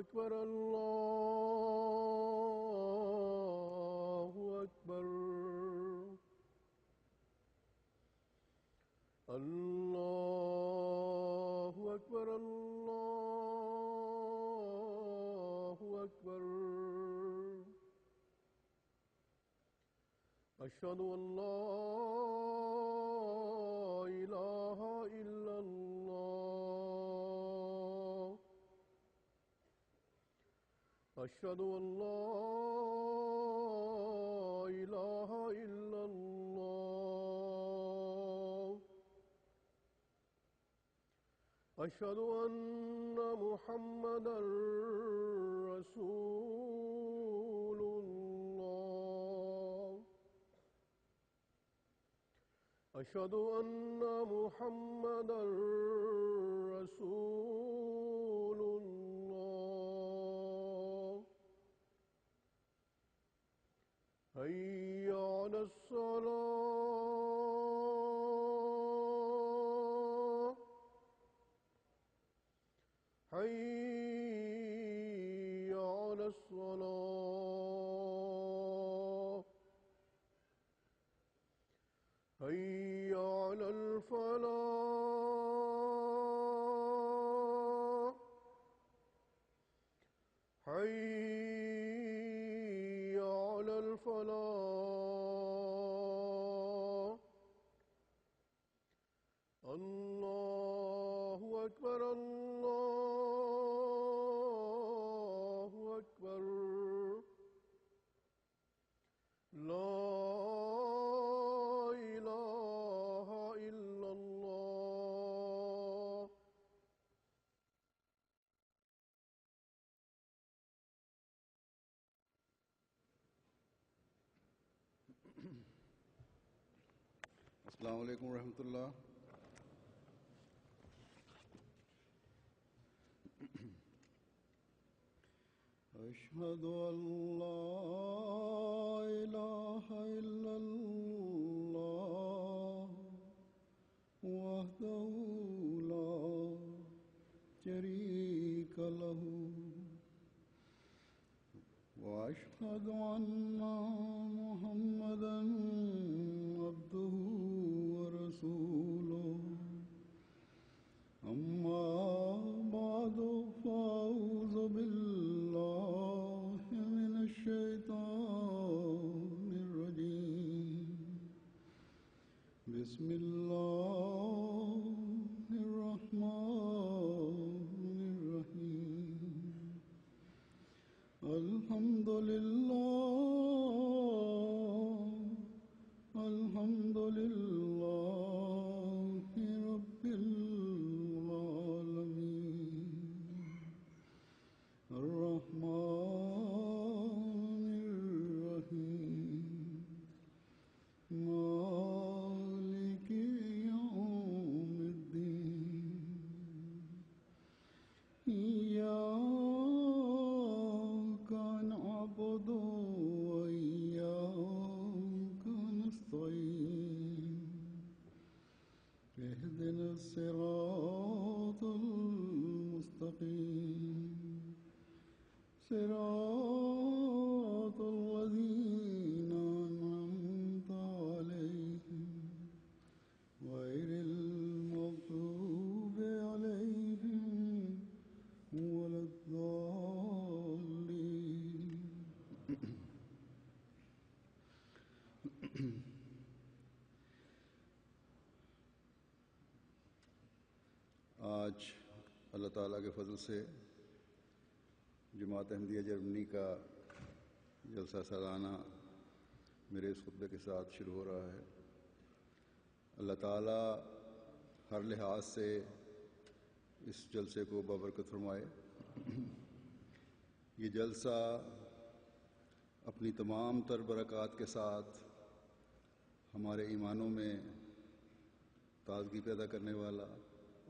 أكبر الله أكبر الله أكبر الله أكبر أشهد أن لا إله إلا الله أشهد أن لا إله إلا الله أشهد أن محمدا رسول الله أشهد أن محمدا رسول الله حي على الصلاة حي على الصلاة حي على الفلاح حي على الفلاح الله أكبر الله أكبر لا إله إلا الله السلام علیکم ورحمۃ اللہ. اشہد ان لا الہ الا اللہ وحدہ لا شریک لہ واشہد ان محمدا عبدہ ورسولہ اما بعد فاعوذ باللہ من الشیطان الرجیم بسم اللہ الرحمن الرحیم الحمد للہ رب العالمین الرحمن الرحیم مالک یوم الدین إياك نعبد وإياك نستعين اهدنا الصراط المستقيم صراط الذين أنعمت عليهم غير المغضوب عليهم ولا الضالين. آج اللہ تعالیٰ کے فضل سے جماعت احمدیہ جرمنی کا جلسہ سالانہ میرے اس خطبے کے ساتھ شروع ہو رہا ہے. اللہ تعالیٰ ہر لحاظ سے اس جلسے کو بابرکت فرمائے. یہ جلسہ اپنی تمام تر برکات کے ساتھ ہمارے ایمانوں میں تازگی پیدا کرنے والا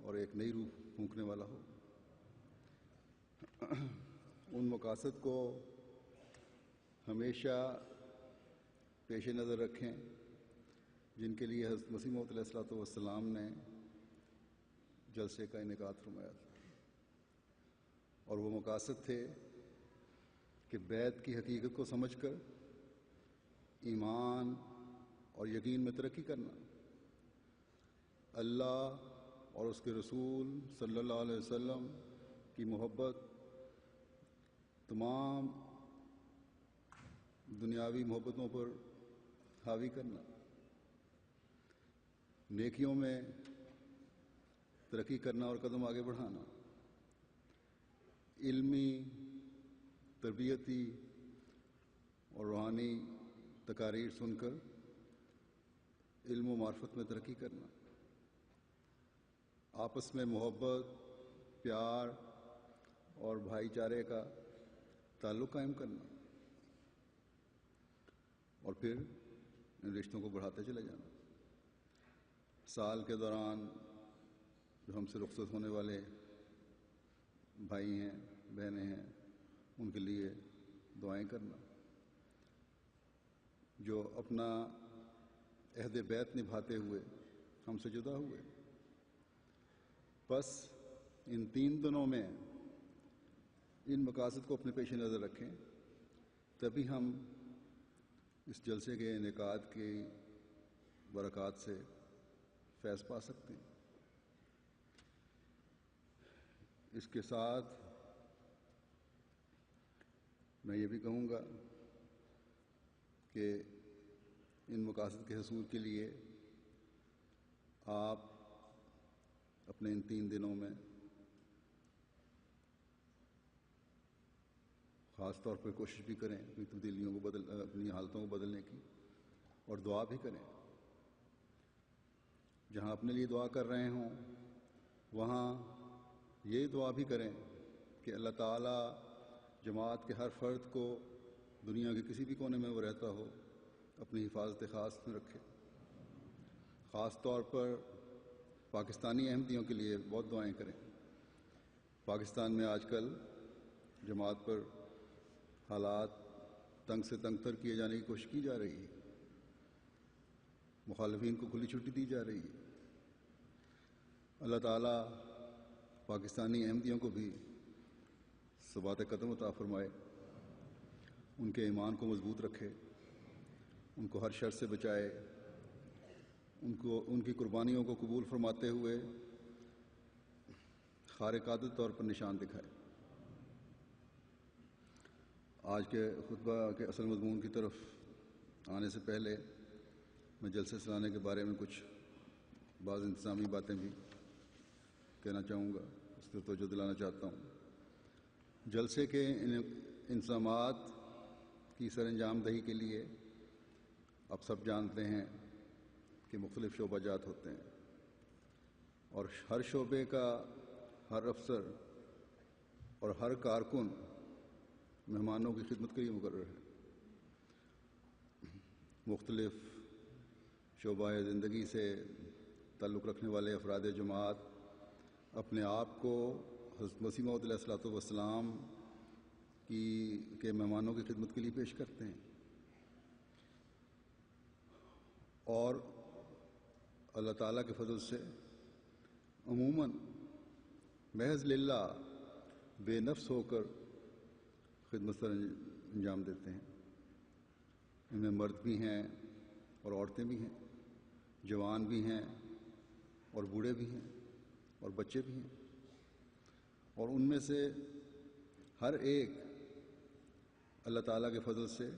اور ایک نئی روح پھونکنے والا ہو. ان مقاصد کو ہمیشہ پیش نظر رکھیں جن کے لیے حضرت مسیح موعود علیہ الصلوۃ والسلام نے جلسے کا انعقاد فرمایا تھا. اور وہ مقاصد تھے کہ بیت کی حقیقت کو سمجھ کر ایمان اور یقین میں ترقی کرنا، اللہ اور اس کے رسول صلی اللہ علیہ وسلم کی محبت تمام دنیاوی محبتوں پر حاوی کرنا، نیکیوں میں ترقی کرنا اور قدم آگے بڑھانا، علمی، تربیتی اور روحانی تقاریر سن کر علم و معرفت میں ترقی کرنا، آپس میں محبت، پیار اور بھائی چارے کا تعلق قائم کرنا، اور پھر ان رشتوں کو بڑھاتے چلے جانا۔ سال کے دوران جو ہم سے رخصت ہونے والے بھائی ہیں، بہنیں ہیں، ان کے لیے دعائیں کرنا، جو اپنا عہد بیت نبھاتے ہوئے ہم سے جدا ہوئے۔ بس ان 3 دنوں میں ان مقاصد کو اپنے پیش نظر رکھیں، تبھی ہم اس جلسے کے انعقاد کی برکات سے فیض پا سکتے ہیں۔ اس کے ساتھ میں یہ بھی کہوں گا کہ ان مقاصد کے حصول کے لیے آپ اپنے ان 3 دنوں میں خاص طور پر کوشش بھی کریں اپنی تبدیلیوں کو اپنی حالتوں کو بدلنے کی، اور دعا بھی کریں۔ جہاں اپنے لیے دعا کر رہے ہوں وہاں یہ دعا بھی کریں کہ اللہ تعالیٰ جماعت کے ہر فرد کو دنیا کے کسی بھی کونے میں وہ رہتا ہو اپنی حفاظت خاص میں رکھے۔ خاص طور پر پاکستانی احمدیوں کے لیے بہت دعائیں کریں۔ پاکستان میں آج کل جماعت پر حالات تنگ سے تنگ تر کیے جانے کی کوشش کی جا رہی ہے، مخالفین کو کھلی چھٹی دی جا رہی ہے۔ اللہ تعالیٰ پاکستانی احمدیوں کو بھی ثبات قدم عطا فرمائے، ان کے ایمان کو مضبوط رکھے، ان کو ہر شر سے بچائے، ان کی قربانیوں کو قبول فرماتے ہوئے خارق عادت طور پر نشان دکھائے۔ آج کے خطبہ کے اصل مضمون کی طرف آنے سے پہلے میں جلسے سلانے کے بارے میں کچھ بعض انتظامی باتیں بھی کہنا چاہوں گا، اس پر توجہ دلانا چاہتا ہوں۔ جلسے کے انتظامات کی سر انجام دہی کے لیے آپ سب جانتے ہیں کہ مختلف شعبہ جات ہوتے ہیں، اور ہر شعبے کا ہر افسر اور ہر کارکن مہمانوں کی خدمت کے لیے مقرر ہے۔ مختلف شعبہ زندگی سے تعلق رکھنے والے افراد جماعت اپنے آپ کو حضرت مسیح موعود علیہ الصلوۃ والسلام کے مہمانوں کی خدمت کے لیے پیش کرتے ہیں، اور اللہ تعالیٰ کے فضل سے عموماً محض للہ بے نفس ہو کر خدمت سر انجام دیتے ہیں۔ ان میں مرد بھی ہیں اور عورتیں بھی ہیں، جوان بھی ہیں اور بوڑھے بھی ہیں اور بچے بھی ہیں، اور ان میں سے ہر ایک اللہ تعالیٰ کے فضل سے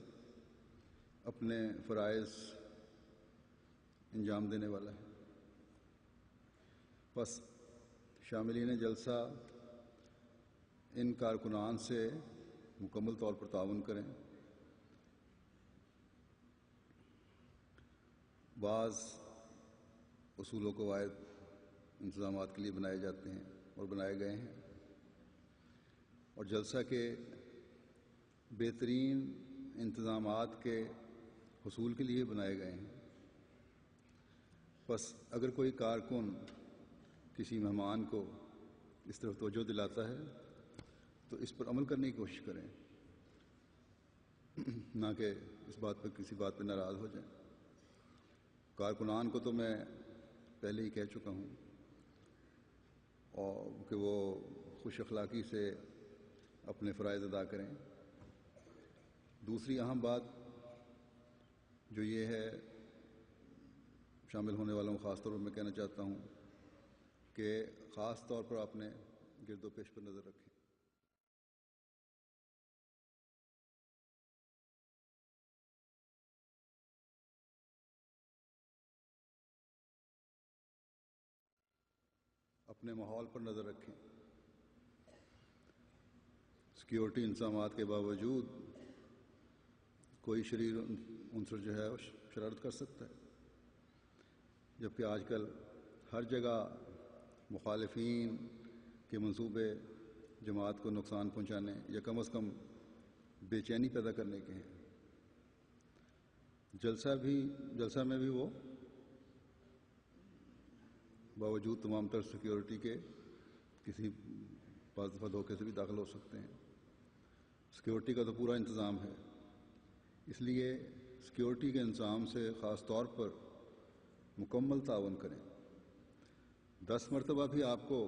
اپنے فرائض انجام دینے والا ہے۔ بس شاملین جلسہ ان کارکنان سے مکمل طور پر تعاون کریں۔ بعض اصول و قواعد انتظامات کے لیے بنائے جاتے ہیں اور بنائے گئے ہیں، اور جلسہ کے بہترین انتظامات کے حصول کے لیے بنائے گئے ہیں۔ بس اگر کوئی کارکن کسی مہمان کو اس طرف توجہ دلاتا ہے تو اس پر عمل کرنے کی کوشش کریں، نہ کہ اس بات پر کسی بات پہ ناراض ہو جائیں۔ کارکنان کو تو میں پہلے ہی کہہ چکا ہوں اور کہ وہ خوش اخلاقی سے اپنے فرائض ادا کریں۔ دوسری اہم بات جو یہ ہے، شامل ہونے والوں کو خاص طور پر میں کہنا چاہتا ہوں کہ خاص طور پر اپنے گرد و پیش پر نظر رکھیں۔ اپنے ماحول پر نظر رکھیں۔ سیکیورٹی انتظامات کے باوجود کوئی شریر عنصر جو ہے وہ شرارت کر سکتا ہے، جبکہ آج کل ہر جگہ مخالفین کے منصوبے جماعت کو نقصان پہنچانے یا کم از کم بے چینی پیدا کرنے کے ہیں۔ جلسہ میں بھی وہ باوجود تمام تر سیکیورٹی کے کسی بعض دفعہ دھوکے سے بھی داخل ہو سکتے ہیں۔ سیکیورٹی کا تو پورا انتظام ہے، اس لیے سیکیورٹی کے انتظام سے خاص طور پر مکمل تعاون کریں۔ 10 مرتبہ بھی آپ کو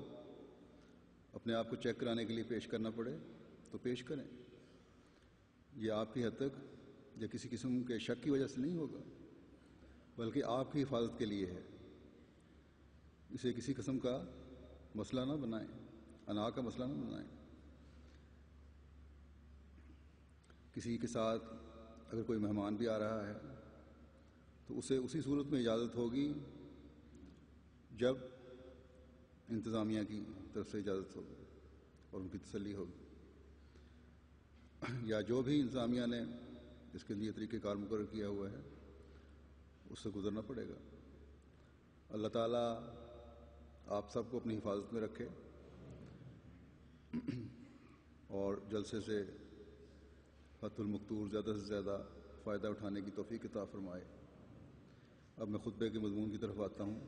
اپنے آپ کو چیک کرانے کے لیے پیش کرنا پڑے تو پیش کریں۔ یہ آپ کی حد تک یا کسی قسم کے شک کی وجہ سے نہیں ہوگا، بلکہ آپ کی حفاظت کے لیے ہے۔ اسے کسی قسم کا مسئلہ نہ بنائیں، انا کا مسئلہ نہ بنائیں۔ کسی کے ساتھ اگر کوئی مہمان بھی آ رہا ہے تو اسے اسی صورت میں اجازت ہوگی جب انتظامیہ کی طرف سے اجازت ہوگی اور ان کی تسلی ہوگی، یا جو بھی انتظامیہ نے اس کے لیے طریقہ کار مقرر کیا ہوا ہے اس سے گزرنا پڑے گا۔ اللہ تعالیٰ آپ سب کو اپنی حفاظت میں رکھے اور جلسے سے فتح المقتور زیادہ سے زیادہ فائدہ اٹھانے کی توفیق عطا فرمائے۔ اب میں خطبے کے مضمون کی طرف آتا ہوں،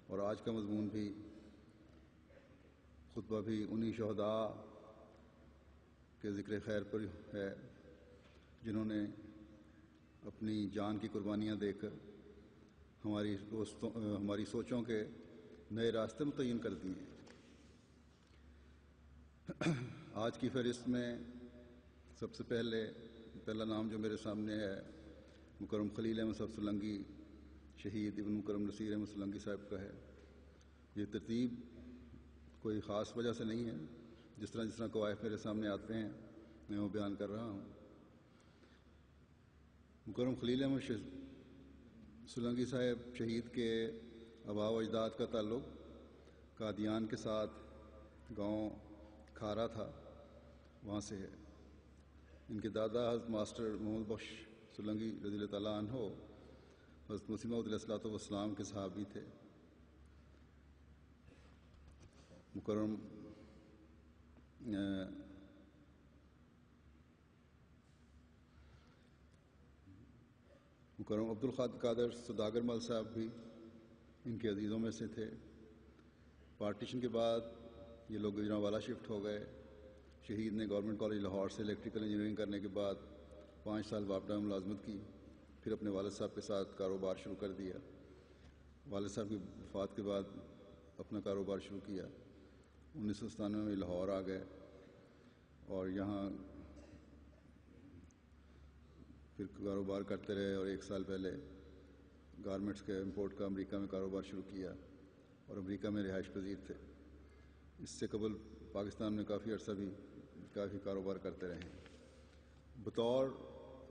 اور آج کا مضمون بھی خطبہ بھی انہی شہداء کے ذکر خیر پر ہے جنہوں نے اپنی جان کی قربانیاں دے کر ہماری سوچوں کے نئے راستے متعین کر دیے ہیں۔ آج کی فہرست میں سب سے پہلا نام جو میرے سامنے ہے مکرم خلیل احمد صاحب سولنگی، شہید ابن مکرم نصیر احمد سولنگی صاحب کا ہے۔ یہ ترتیب کوئی خاص وجہ سے نہیں ہے، جس طرح قوائف میرے سامنے آتے ہیں میں وہ بیان کر رہا ہوں۔ مکرم خلیل احمد سولنگی صاحب شہید کے آباء و اجداد کا تعلق قادیان کے ساتھ گاؤں کھارا تھا، وہاں سے ہے۔ ان کے دادا حضرت ماسٹر محمد بخش سولنگی رضی اللہ تعالیٰ عنہ حضرت مسیح موعود علیہ الصلوۃ والسلام کے صحابی تھے۔ مکرم عبد القادر سوداگر مل صاحب بھی ان کے عزیزوں میں سے تھے۔ پارٹیشن کے بعد یہ لوگ گجرانوالہ شفٹ ہو گئے۔ شہید نے گورنمنٹ کالج لاہور سے الیکٹریکل انجینئرنگ کرنے کے بعد 5 سال واپڈا میں ملازمت کی، پھر اپنے والد صاحب کے ساتھ کاروبار شروع کر دیا۔ والد صاحب کی وفات کے بعد اپنا کاروبار شروع کیا۔ 1997 میں لاہور آ گئے اور یہاں پھر کاروبار کرتے رہے، اور 1 سال پہلے گارمنٹس کے امپورٹ کا امریکہ میں کاروبار شروع کیا اور امریکہ میں رہائش پذیر تھے۔ اس سے قبل پاکستان میں کافی عرصہ بھی کافی کاروبار کرتے رہے۔ بطور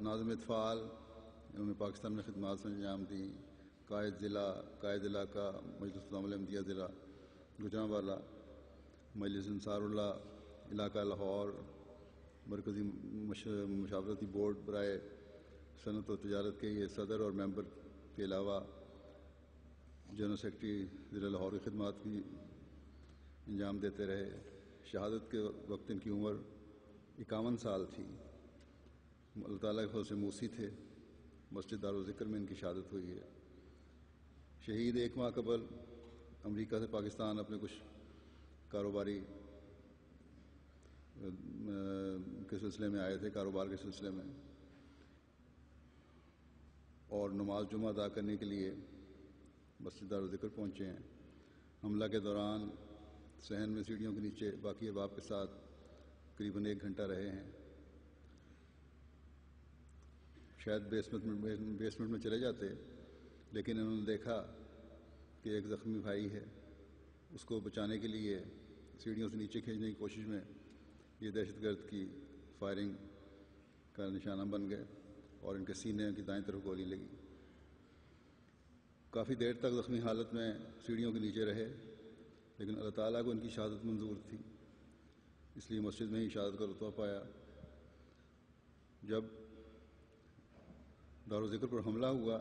ناظم اطفال انہوں نے پاکستان میں خدمات سے انجام دی۔ قائد علاقہ مجلس نظام احمدیہ ضلع گجرانوالہ، مجلس انصار اللہ علاقہ لاہور، مرکزی مشاورتی بورڈ برائے صنعت و تجارت کے یہ صدر اور ممبر کے علاوہ جنرل سیکرٹری ضلع لاہور کی خدمات بھی انجام دیتے رہے۔ شہادت کے وقت ان کی عمر 51 سال تھی۔ اللہ تعالیٰ کے فضل سے موسی تھے۔ مسجد دارالذکر میں ان کی شہادت ہوئی ہے۔ شہید 1 ماہ قبل امریکہ سے پاکستان اپنے کچھ کاروباری کے سلسلے میں آئے تھے، کاروبار کے سلسلے میں، اور نماز جمعہ ادا کرنے کے لیے مسجد دارالذکر پہنچے ہیں۔ حملہ کے دوران صحن میں سیڑھیوں کے نیچے باقی احباب کے ساتھ قریباً 1 گھنٹہ رہے ہیں. شاید بیسمنٹ میں چلے جاتے، لیکن انہوں نے دیکھا کہ ایک زخمی بھائی ہے. اس کو بچانے کے لیے سیڑھیوں سے نیچے کھینچنے کی کوشش میں یہ دہشت گرد کی فائرنگ کا نشانہ بن گئے اور ان کے سینے کی دائیں طرف گولی لگی. کافی دیر تک زخمی حالت میں سیڑھیوں کے نیچے رہے، لیکن اللہ تعالیٰ کو ان کی شہادت منظور تھی، اس لیے مسجد میں ہی شہادت کا رتبہ پایا. جب دارالذکر پر حملہ ہوا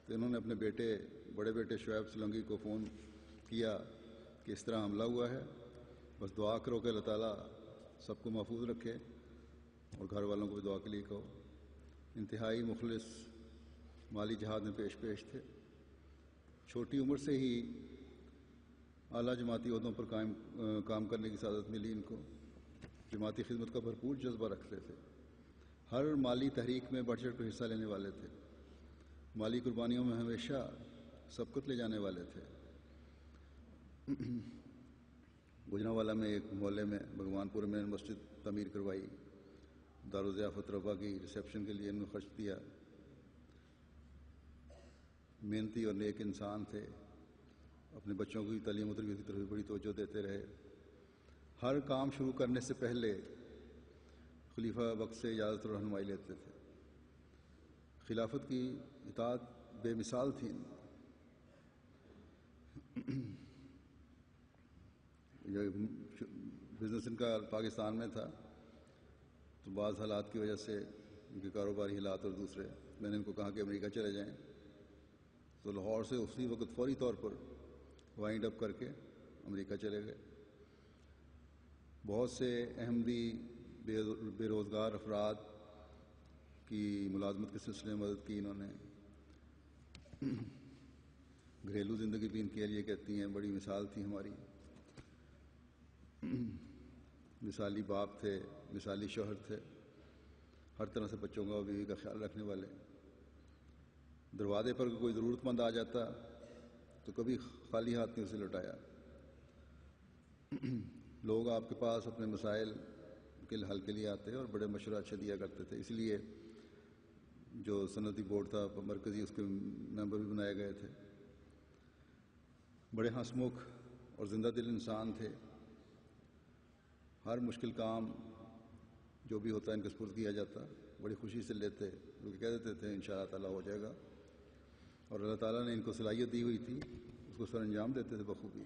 تو انہوں نے اپنے بڑے بیٹے شعیب سلنگی کو فون کیا کہ اس طرح حملہ ہوا ہے، بس دعا کرو کہ اللہ تعالیٰ سب کو محفوظ رکھے، اور گھر والوں کو بھی دعا کے لیے کہو. انتہائی مخلص مالی جہاد میں پیش تھے. چھوٹی عمر سے ہی اعلیٰ جماعتی عہدوں پر کام کرنے کی سعادت ملی. ان کو جماعتی خدمت کا بھرپور جذبہ رکھتے تھے. ہر مالی تحریک میں بڑھ چڑھ کر حصہ لینے والے تھے. مالی قربانیوں میں ہمیشہ سبقت لے جانے والے تھے. گجرانوالہ میں ایک محلے میں بھگوان پور میں مسجد تعمیر کروائی. دارالضیافت ربا کی ریسیپشن کے لیے انہوں نے خرچ دیا. محنتی اور نیک انسان تھے. اپنے بچوں کی تعلیم و تربیت کی طرف بڑی توجہ دیتے رہے. ہر کام شروع کرنے سے پہلے خلیفہ وقت سے اجازت اور رہنمائی لیتے تھے. خلافت کی اطاعت بے مثال تھی. بزنس ان کا پاکستان میں تھا، تو بعض حالات کی وجہ سے ان کے کاروباری حالات اور دوسرے، میں نے ان کو کہا کہ امریکہ چلے جائیں، تو لاہور سے اسی وقت فوری طور پر وائنڈ اپ کر کے امریکہ چلے گئے. بہت سے احمدی بے روزگار افراد کی ملازمت کے سلسلے میں مدد کی انہوں نے. گھریلو زندگی بھی ان کے لیے کہتی ہیں بڑی مثال تھی ہماری. مثالی باپ تھے، مثالی شوہر تھے، ہر طرح سے بچوں کا اور بیوی کا خیال رکھنے والے. دروازے پر کوئی ضرورت مند آ جاتا تو کبھی خالی ہاتھ نہیں اسے لوٹایا. لوگ آپ کے پاس اپنے مسائل کے حل کے لیے آتے اور بڑے مشورہ اچھا دیا کرتے تھے. اس لیے جو صنعتی بورڈ تھا مرکزی، اس کے ممبر بھی بنائے گئے تھے. بڑے ہنسمکھ اور زندہ دل انسان تھے. ہر مشکل کام جو بھی ہوتا ہے ان کے سپرد کیا جاتا بڑی خوشی سے لیتے، کیونکہ کہہ دیتے تھے انشاءاللہ تعالیٰ ہو جائے گا. اور اللہ تعالیٰ نے ان کو صلاحیت دی ہوئی تھی، اس کو سر انجام دیتے تھے بخوبی.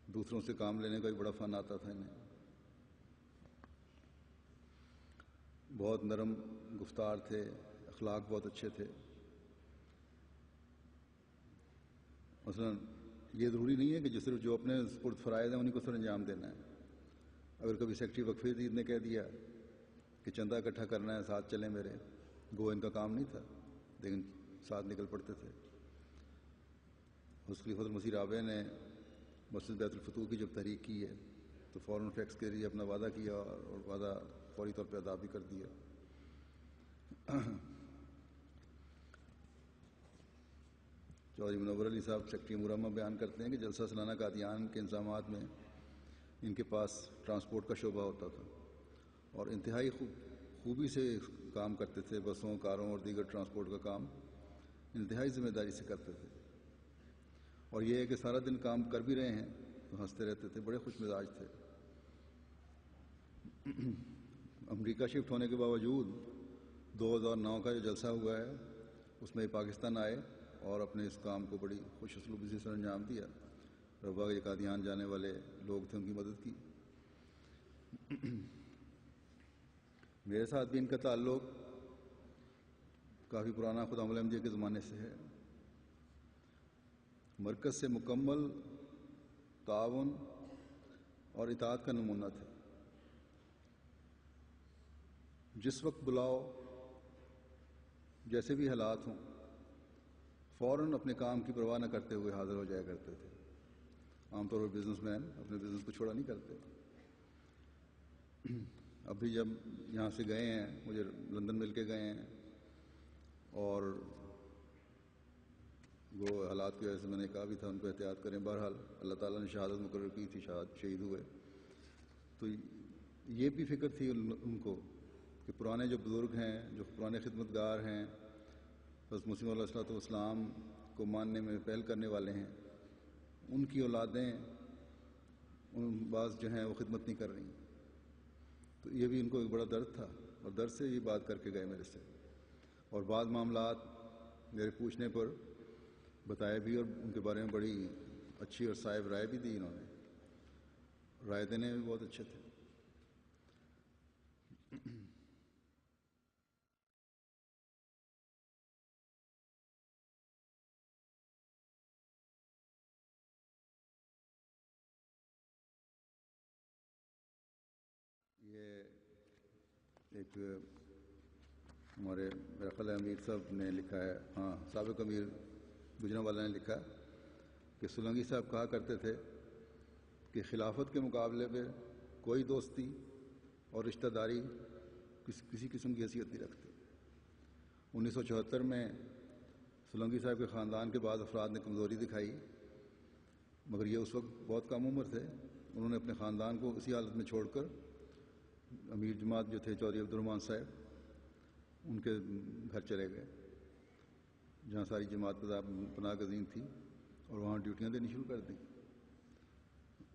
دوسروں سے کام لینے کا بھی بڑا فن آتا تھا انہیں. بہت نرم گفتار تھے، اخلاق بہت اچھے تھے. مثلا یہ ضروری نہیں ہے کہ صرف جو اپنے سپرد فرائض ہیں انہیں کو سر انجام دینا ہے. اگر کبھی سیکٹری وقف عزیز نے کہہ دیا کہ چندہ اکٹھا کرنا ہے ساتھ چلیں میرے، گو ان کا کام نہیں تھا، لیکن ساتھ نکل پڑتے تھے. حضرت خلیفۃ المسیح رابع نے مسجد بیت الفتوح کی جب تحریک کی ہے تو فوراً فیکس کے ذریعے اپنا وعدہ کیا اور وعدہ فوری طور پہ ادا بھی کر دیا. چودھری منور علی صاحب سیکٹری مرمہ بیان کرتے ہیں کہ جلسہ سالانہ قادیان کے انتظامات میں ان کے پاس ٹرانسپورٹ کا شعبہ ہوتا تھا اور انتہائی خوبی سے کام کرتے تھے. بسوں، کاروں اور دیگر ٹرانسپورٹ کا کام انتہائی ذمہ داری سے کرتے تھے. اور یہ ہے کہ سارا دن کام کر بھی رہے ہیں تو ہنستے رہتے تھے، بڑے خوش مزاج تھے. امریکہ شفٹ ہونے کے باوجود 2009 کا جو جلسہ ہوا ہے اس میں پاکستان آئے اور اپنے اس کام کو بڑی خوش اسلوبی سے سر انجام دیا. ربا کے قادیان جانے والے لوگ تھے، ان کی مدد کی. میرے ساتھ بھی ان کا تعلق کافی پرانا خدام احمدیہ کے زمانے سے ہے. مرکز سے مکمل تعاون اور اطاعت کا نمونہ تھے. جس وقت بلاؤ، جیسے بھی حالات ہوں، فوراً اپنے کام کی پرواہ نہ کرتے ہوئے حاضر ہو جایا کرتے تھے. عام طور پر بزنس مین اپنے بزنس کو چھوڑا نہیں کرتے. ابھی جب یہاں سے گئے ہیں، مجھے لندن مل کے گئے ہیں، اور وہ حالات کی وجہ سے میں نے کہا بھی تھا ان کو احتیاط کریں. بہرحال اللہ تعالیٰ نے شہادت مقرر کی تھی، شہید ہوئے. تو یہ بھی فکر تھی ان کو کہ پرانے جو بزرگ ہیں، جو پرانے خدمت گار ہیں، حضرت مسیح علیہ الصلوۃ والسلام کو ماننے میں پہل کرنے والے ہیں، ان کی اولادیں بعض جو ہیں وہ خدمت نہیں کر رہی. تو یہ بھی ان کو ایک بڑا درد تھا، اور درد سے یہ بات کر کے گئے میرے سے. اور بعض معاملات میرے پوچھنے پر بتائے بھی، اور ان کے بارے میں بڑی اچھی اور صائب رائے بھی دی. انہوں نے رائے دینے میں بہت اچھے تھے. یہ ایک ہمارے میرا خیال ہے امیر صاحب نے لکھا ہے، ہاں سابق امیر گجرانوالہ نے لکھا کہ سولنگی صاحب کہا کرتے تھے کہ خلافت کے مقابلے میں کوئی دوستی اور رشتہ داری کسی قسم کی حیثیت نہیں رکھتی. 1974 میں سولنگی صاحب کے خاندان کے بعض افراد نے کمزوری دکھائی، مگر یہ اس وقت بہت کم عمر تھے. انہوں نے اپنے خاندان کو اسی حالت میں چھوڑ کر امیر جماعت جو تھے چودھری عبدالرحمٰن صاحب، ان کے گھر چلے گئے جہاں ساری جماعت پناہ گزین تھی، اور وہاں ڈیوٹیاں دینی شروع کر دیں.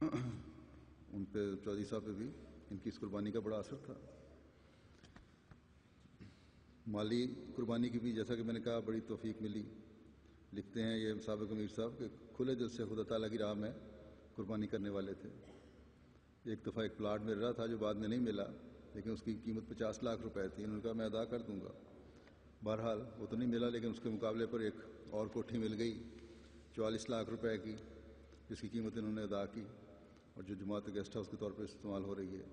ان پہ چودھری صاحب پہ بھی ان کی اس قربانی کا بڑا اثر تھا. مالی قربانی کی بھی جیسا کہ میں نے کہا بڑی توفیق ملی. لکھتے ہیں یہ سابق امیر صاحب کہ کھلے دل سے خدا تعالیٰ کی راہ میں قربانی کرنے والے تھے. ایک دفعہ ایک پلاٹ مل رہا تھا جو بعد میں نہیں ملا، لیکن اس کی قیمت 50 لاکھ روپے تھی. انہوں نے کہا میں ادا کر دوں گا. بہرحال وہ تو نہیں ملا، لیکن اس کے مقابلے پر ایک اور کوٹھی مل گئی 44 لاکھ روپے کی، جس کی قیمت انہوں نے ادا کی، اور جو جماعت گیسٹ ہاؤس کے طور پر استعمال ہو رہی ہے.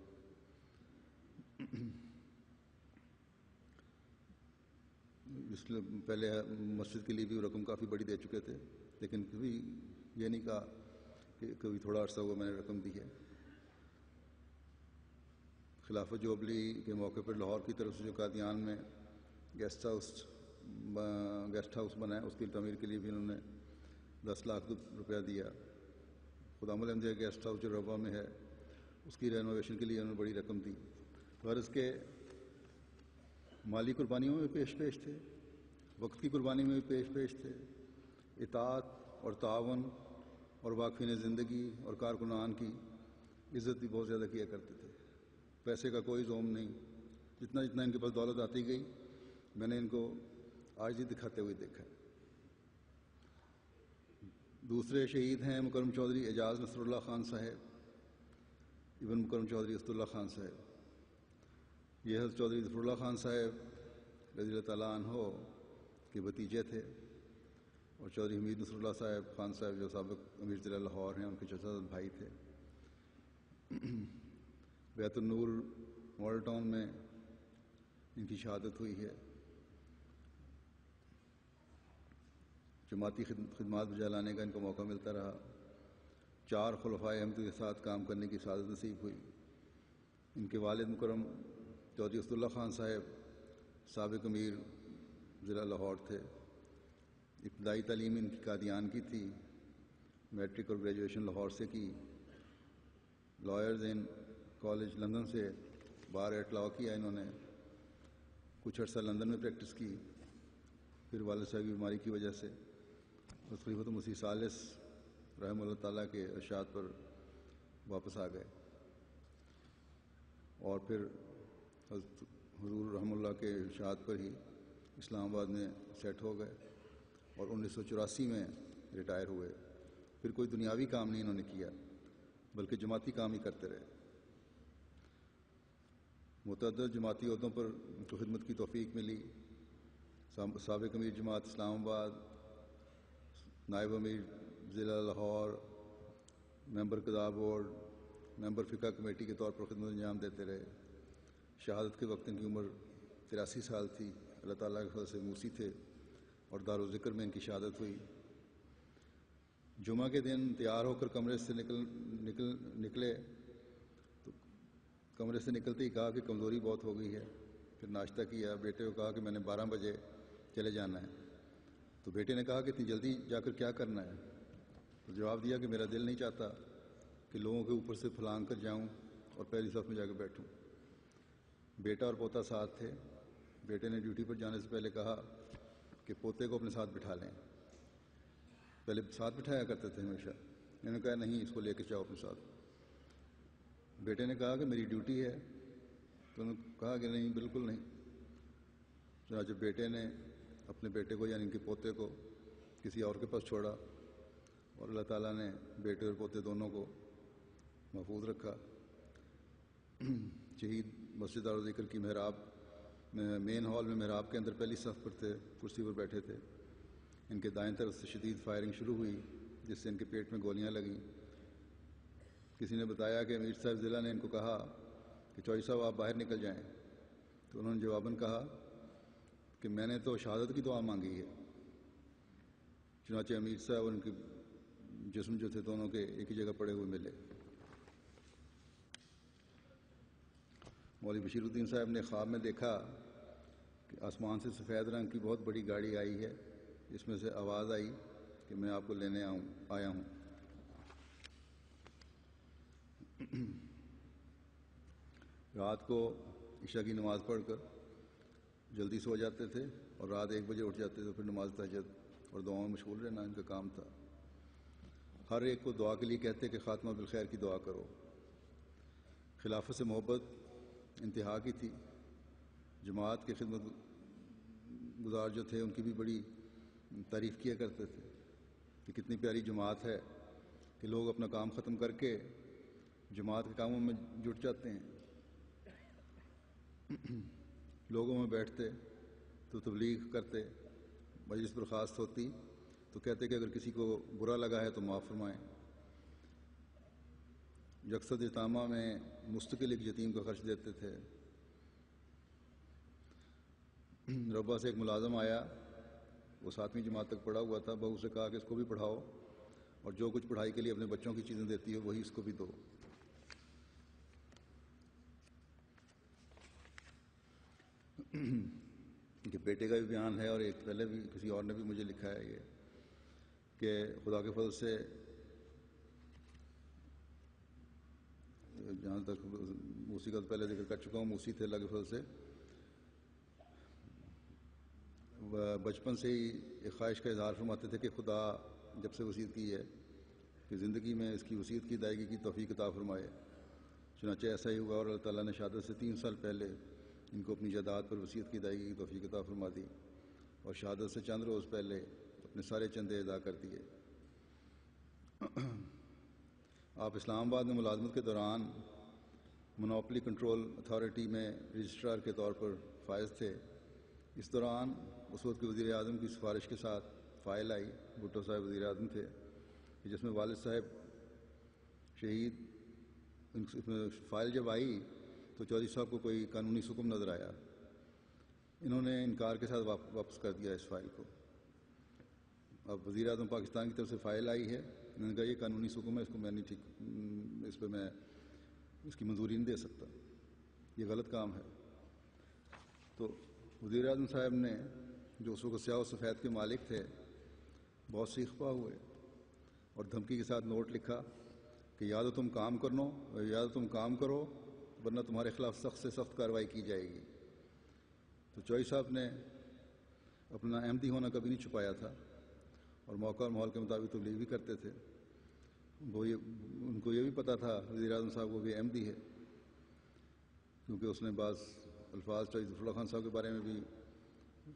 اس لیے پہلے مسجد کے لیے بھی رقم کافی بڑی دے چکے تھے، لیکن کبھی یہ نہیں کہا کہ کبھی تھوڑا عرصہ ہوا میں نے رقم دی ہے. خلافت جوبلی کے موقع پر لاہور کی طرف سے جو قادیان میں گیسٹ ہاؤس بنا ہے، اس کی تعمیر کے لیے بھی انہوں نے 10 لاکھ روپیہ دیا. خدام الانبیاء گیسٹ ہاؤس جو ربوہ میں ہے، اس کی رینوویشن کے لیے انہوں نے بڑی رقم دی. غرض کے مالی قربانیوں میں پیش تھے، وقت کی قربانی میں بھی پیش تھے، اطاعت اور تعاون اور واقفین زندگی اور کارکنان کی عزت بھی بہت زیادہ کیا کرتے تھے. پیسے کا کوئی زوم نہیں. جتنا ان کے پاس دولت آتی گئی، میں نے ان کو عاجزی دکھاتے ہوئے دیکھا. دوسرے شہید ہیں مکرم چودھری اعجاز نصر اللہ خان صاحب ابن مکرم چودھری اسد اللہ خان صاحب. یہ حضرت چودھری ظفر اللہ خان صاحب رضی اللہ تعالیٰ عنہ کے بھتیجے تھے، اور چودھری حمید نصر اللہ صاحب خان صاحب جو سابق امیر ضلع لاہور ہیں، ان کے چچا زاد بھائی تھے. بیت النور ماڈل ٹاؤن میں ان کی شہادت ہوئی ہے. جماعتی خدمات بجا لانے کا ان کو موقع ملتا رہا. 4 خلفائے احمد کے ساتھ کام کرنے کی سعادت نصیب ہوئی. ان کے والد مکرم چودھری اسد اللہ خان صاحب سابق امیر ضلع لاہور تھے. ابتدائی تعلیم ان کی قادیان کی تھی. میٹرک اور گریجویشن لاہور سے کی. لائرز ان کالج لندن سے بار ایٹ لاء کیا انہوں نے. کچھ عرصہ لندن میں پریکٹس کی، پھر والد صاحب کی بیماری کی وجہ سے خلیفۃ المسیح ثالث رحمہ اللہ تعالیٰ کے ارشاد پر واپس آ گئے، اور پھر حضور رحمہ اللہ کے ارشاد پر ہی اسلام آباد میں سیٹ ہو گئے، اور 1984 میں ریٹائر ہوئے. پھر کوئی دنیاوی کام نہیں انہوں نے کیا، بلکہ جماعتی کام ہی کرتے رہے. متعدد جماعتی عہدوں پر ان کو خدمت کی توفیق ملی. سابق امیر جماعت اسلام آباد، نائب امیر ضلع لاہور، ممبر قضاء بورڈ، ممبر فقہ کمیٹی کے طور پر خدمت انجام دیتے رہے. شہادت کے وقت ان کی عمر 83 سال تھی. اللہ تعالیٰ کے فضل سے موسی تھے، اور دارالذکر میں ان کی شہادت ہوئی. جمعہ کے دن تیار ہو کر کمرے سے نکلے تو کمرے سے نکلتے ہی کہا کہ کمزوری بہت ہو گئی ہے. پھر ناشتہ کیا. بیٹے کو کہا کہ میں نے 12 بجے چلے جانا ہے. تو بیٹے نے کہا کہ اتنی جلدی جا کر کیا کرنا ہے؟ تو جواب دیا کہ میرا دل نہیں چاہتا کہ لوگوں کے اوپر سے پھلانگ کر جاؤں اور پہلی صف میں جا کے بیٹھوں۔ بیٹا اور پوتا ساتھ تھے۔ بیٹے نے ڈیوٹی پر جانے سے پہلے کہا کہ پوتے کو اپنے ساتھ بٹھا لیں۔ پہلے ساتھ بٹھایا کرتے تھے ہمیشہ، انہوں نے کہا نہیں، اس کو لے کے جاؤ اپنے ساتھ۔ بیٹے نے کہا کہ میری ڈیوٹی ہے، تو انہوں نے کہا کہ نہیں، بالکل نہیں۔ چنانچہ بیٹے نے اپنے بیٹے کو یعنی ان کے پوتے کو کسی اور کے پاس چھوڑا، اور اللہ تعالیٰ نے بیٹے اور پوتے دونوں کو محفوظ رکھا۔ شہید مسجد دار الذکر کی محراب میں مین ہال میں محراب کے اندر پہلی صف پر تھے، کرسی پر بیٹھے تھے۔ ان کے دائیں طرف سے شدید فائرنگ شروع ہوئی جس سے ان کے پیٹ میں گولیاں لگیں۔ کسی نے بتایا کہ امیر صاحب ضلع نے ان کو کہا کہ چوہدری صاحب آپ باہر نکل جائیں، تو انہوں نے جواباً کہا کہ میں نے تو شہادت کی دعا مانگی ہے۔ چنانچہ امیر صاحب اور ان کے جسم جو تھے دونوں کے ایک ہی جگہ پڑے ہوئے ملے۔ مولوی بشیر الدین صاحب نے خواب میں دیکھا کہ آسمان سے سفید رنگ کی بہت بڑی گاڑی آئی ہے، اس میں سے آواز آئی کہ میں آپ کو لینے آیا ہوں۔ رات کو عشاء کی نماز پڑھ کر جلدی سو جاتے تھے اور رات 1 بجے اٹھ جاتے تھے، پھر نماز تہجد اور دعاؤں میں مشغول رہنا ان کا کام تھا۔ ہر ایک کو دعا کے لیے کہتے کہ خاتمہ بالخیر کی دعا کرو۔ خلافت سے محبت انتہا کی تھی۔ جماعت کے خدمت گزار جو تھے ان کی بھی بڑی تعریف کیا کرتے تھے کہ کتنی پیاری جماعت ہے کہ لوگ اپنا کام ختم کر کے جماعت کے کاموں میں جٹ جاتے ہیں۔ لوگوں میں بیٹھتے تو تبلیغ کرتے، مجلس برخاست ہوتی تو کہتے کہ اگر کسی کو برا لگا ہے تو معاف فرمائیں۔ یکسد یتامہ میں مستقل ایک یتیم کا خرچ دیتے تھے۔ ربا سے ایک ملازم آیا، وہ 7ویں جماعت تک پڑھا ہوا تھا۔ بہو سے کہا کہ اس کو بھی پڑھاؤ اور جو کچھ پڑھائی کے لیے اپنے بچوں کی چیزیں دیتی ہے وہی اس کو بھی دو۔ کہ بیٹے کا بھی بیان ہے، اور ایک پہلے بھی کسی اور نے بھی مجھے لکھا ہے یہ کہ خدا کے فضل سے جہاں تک موسی کا پہلے ذکر کر چکا ہوں، موسی تھے اللہ کے فضل سے، بچپن سے ہی ایک خواہش کا اظہار فرماتے تھے کہ خدا جب سے وصیت کی ہے کہ زندگی میں اس کی وصیت کی ادائیگی کی توفیق عطا فرمائے۔ چنانچہ ایسا ہی ہوا اور اللہ تعالیٰ نے شہادت سے 3 سال پہلے ان کو اپنی جائیداد پر وصیت کی ادائیگی کی توفیق عطا فرما دی، اور شہادت سے چند روز پہلے اپنے سارے چندے ادا کر دیے۔ آپ اسلام آباد میں ملازمت کے دوران مونوپلی کنٹرول اتھارٹی میں رجسٹرار کے طور پر فائز تھے۔ اس دوران اس وقت کے وزیر اعظم کی سفارش کے ساتھ فائل آئی، بھٹو صاحب وزیر اعظم تھے، جس میں والد صاحب شہید، فائل جب آئی تو چودھری صاحب کو کوئی قانونی حکم نظر آیا۔ انہوں نے انکار کے ساتھ واپس کر دیا اس فائل کو۔ اب وزیر اعظم پاکستان کی طرف سے فائل آئی ہے، انہوں نے کہا یہ قانونی حکم ہے، اس کو میں نہیں اس پہ میں اس کی منظوری نہیں دے سکتا، یہ غلط کام ہے۔ تو وزیر اعظم صاحب نے جو اس وقت سیاہ و سفید کے مالک تھے بہت سیخپا ہوئے اور دھمکی کے ساتھ نوٹ لکھا کہ یا تو تم کام کرو یا تو تم کام کرو ورنہ تمہارے خلاف سخت سے سخت کارروائی کی جائے گی۔ تو چوہدری صاحب نے اپنا احمدی ہونا کبھی نہیں چھپایا تھا اور موقع اور ماحول کے مطابق تبلیغ بھی کرتے تھے۔ ان کو یہ بھی پتہ تھا وزیر اعظم صاحب وہ بھی احمدی ہے، کیونکہ اس نے بعض الفاظ چوہدری ظفر اللہ خان صاحب کے بارے میں بھی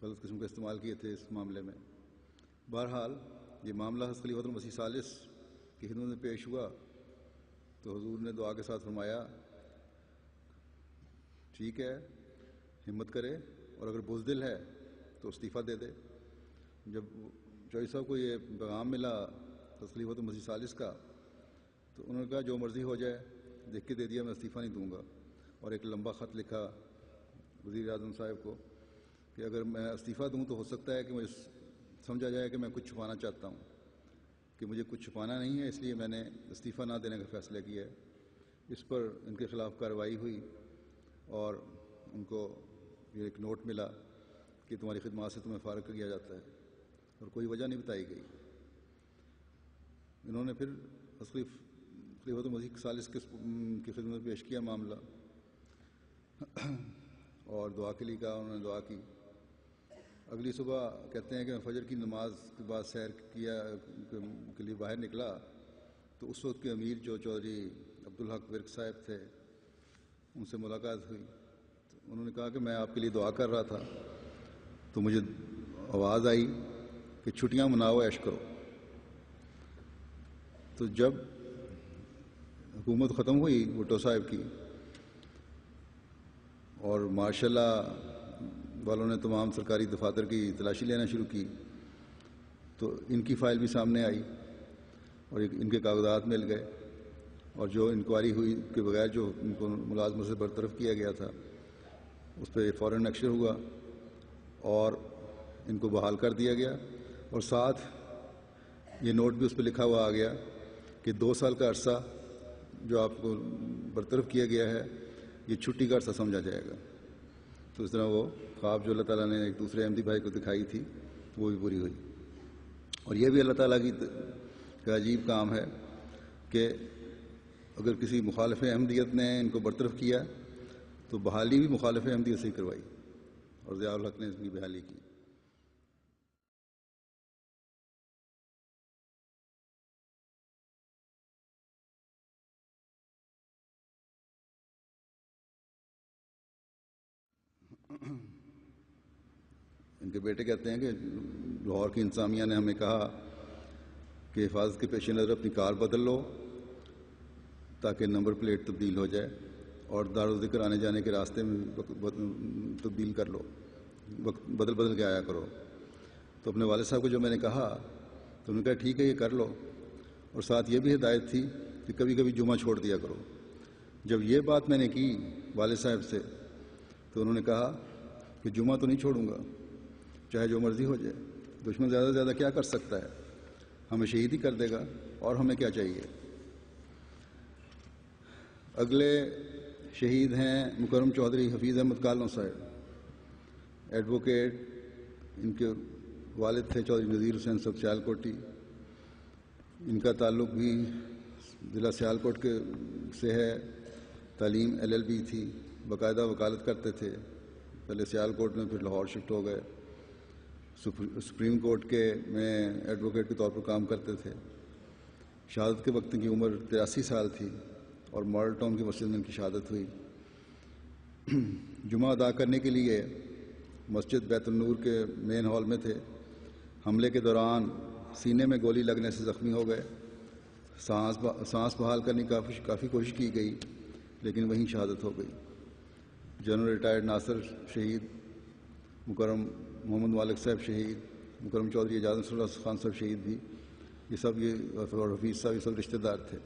غلط قسم کا استعمال کیے تھے اس معاملے میں۔ بہرحال یہ معاملہ حضرت خلیفۃ المسیح ثالث کی خدمت میں پیش ہوا تو حضور نے دعا کے ساتھ فرمایا ٹھیک ہے، ہمت کرے، اور اگر بزدل ہے تو استعفیٰ دے دے۔ جب چوہدری صاحب کو یہ پیغام ملا حضرت خلیفۃ المسیح ثالث کا تو انہوں نے کہا جو مرضی ہو جائے، لکھ کے دے دیا، میں استعفیٰ نہیں دوں گا، اور ایک لمبا خط لکھا وزیر اعظم صاحب کو کہ اگر میں استعفیٰ دوں تو ہو سکتا ہے کہ مجھے سمجھا جائے کہ میں کچھ چھپانا چاہتا ہوں، کہ مجھے کچھ چھپانا نہیں ہے، اس لیے میں نے استعفیٰ نہ دینے کا فیصلہ کیا ہے۔ اس پر ان کے خلاف کارروائی ہوئی اور ان کو یہ ایک نوٹ ملا کہ تمہاری خدمات سے تمہیں فارغ کیا جاتا ہے، اور کوئی وجہ نہیں بتائی گئی۔ انہوں نے پھر خلیفۃ المسیح ثالث کی خدمت پیش کیا معاملہ اور دعا کے لیے کہا. انہوں نے دعا کی. اگلی صبح کہتے ہیں کہ میں فجر کی نماز کے بعد سیر کے لیے باہر نکلا تو اس وقت کے امیر جو چودھری عبدالحق ورک صاحب تھے ان سے ملاقات ہوئی. تو انہوں نے کہا کہ میں آپ کے لیے دعا کر رہا تھا تو مجھے آواز آئی کہ چھٹیاں مناؤ، عیش کرو. تو جب حکومت ختم ہوئی بھٹو صاحب کی اور ماشاء اللہ والوں نے تمام سرکاری دفاتر کی تلاشی لینا شروع کی تو ان کی فائل بھی سامنے آئی اور ان کے کاغذات مل گئے اور جو انکوائری ہوئی کے بغیر جو ان کو ملازمت سے برطرف کیا گیا تھا اس پہ فوراً ایکشن ہوا اور ان کو بحال کر دیا گیا. اور ساتھ یہ نوٹ بھی اس پہ لکھا ہوا آ گیا کہ 2 سال کا عرصہ جو آپ کو برطرف کیا گیا ہے یہ چھٹی کا عرصہ سمجھا جائے گا. تو اس طرح وہ خواب جو اللہ تعالیٰ نے ایک دوسرے احمدی بھائی کو دکھائی تھی وہ بھی پوری ہوئی. اور یہ بھی اللہ تعالیٰ کا عجیب کام ہے کہ اگر کسی مخالف احمدیت نے ان کو برطرف کیا تو بحالی بھی مخالف احمدیت سے ہی کروائی اور ضیاء الحق نے اس کی بحالی کی. ان کے بیٹے کہتے ہیں کہ لاہور کی انتظامیہ نے ہمیں کہا کہ حفاظت کے پیش نظر اپنی کار بدل لو تاکہ نمبر پلیٹ تبدیل ہو جائے اور دارالذکر آنے جانے کے راستے میں تبدیل کر لو، بدل کے آیا کرو. تو اپنے والد صاحب کو جو میں نے کہا تو انہوں نے کہا ٹھیک ہے یہ کر لو. اور ساتھ یہ بھی ہدایت تھی کہ کبھی کبھی جمعہ چھوڑ دیا کرو. جب یہ بات میں نے کی والد صاحب سے تو انہوں نے کہا کہ جمعہ تو نہیں چھوڑوں گا چاہے جو مرضی ہو جائے. دشمن زیادہ سے زیادہ کیا کر سکتا ہے، ہمیں شہید ہی کر دے گا اور ہمیں کیا چاہیے. اگلے شہید ہیں مکرم چودھری حفیظ احمد کالوں صاحب، ایڈوکیٹ. ان کے والد تھے چودھری نذیر حسین صاحب سیالکوٹی. ان کا تعلق بھی ضلع سیالکوٹ کے سے ہے. تعلیم LLB تھی، باقاعدہ وکالت کرتے تھے. پہلے سیالکوٹ میں پھر لاہور شفٹ ہو گئے. سپریم کورٹ کے میں ایڈوکیٹ کے طور پر کام کرتے تھے. شہادت کے وقت کی عمر 83 سال تھی اور ماڈل ٹاؤن کی مسجد میں ان کی شہادت ہوئی. جمعہ ادا کرنے کے لیے مسجد بیت النور کے مین ہال میں تھے. حملے کے دوران سینے میں گولی لگنے سے زخمی ہو گئے. سانس بحال کرنے کی کافی کوشش کی گئی لیکن وہیں شہادت ہو گئی. جنرل ریٹائرڈ ناصر شہید، مکرم محمد مالک صاحب شہید، مکرم چودھری اعجاز نصر اللہ خان صاحب شہید بھی، یہ سب اور حفیظ صاحب یہ سب رشتہ دار تھے.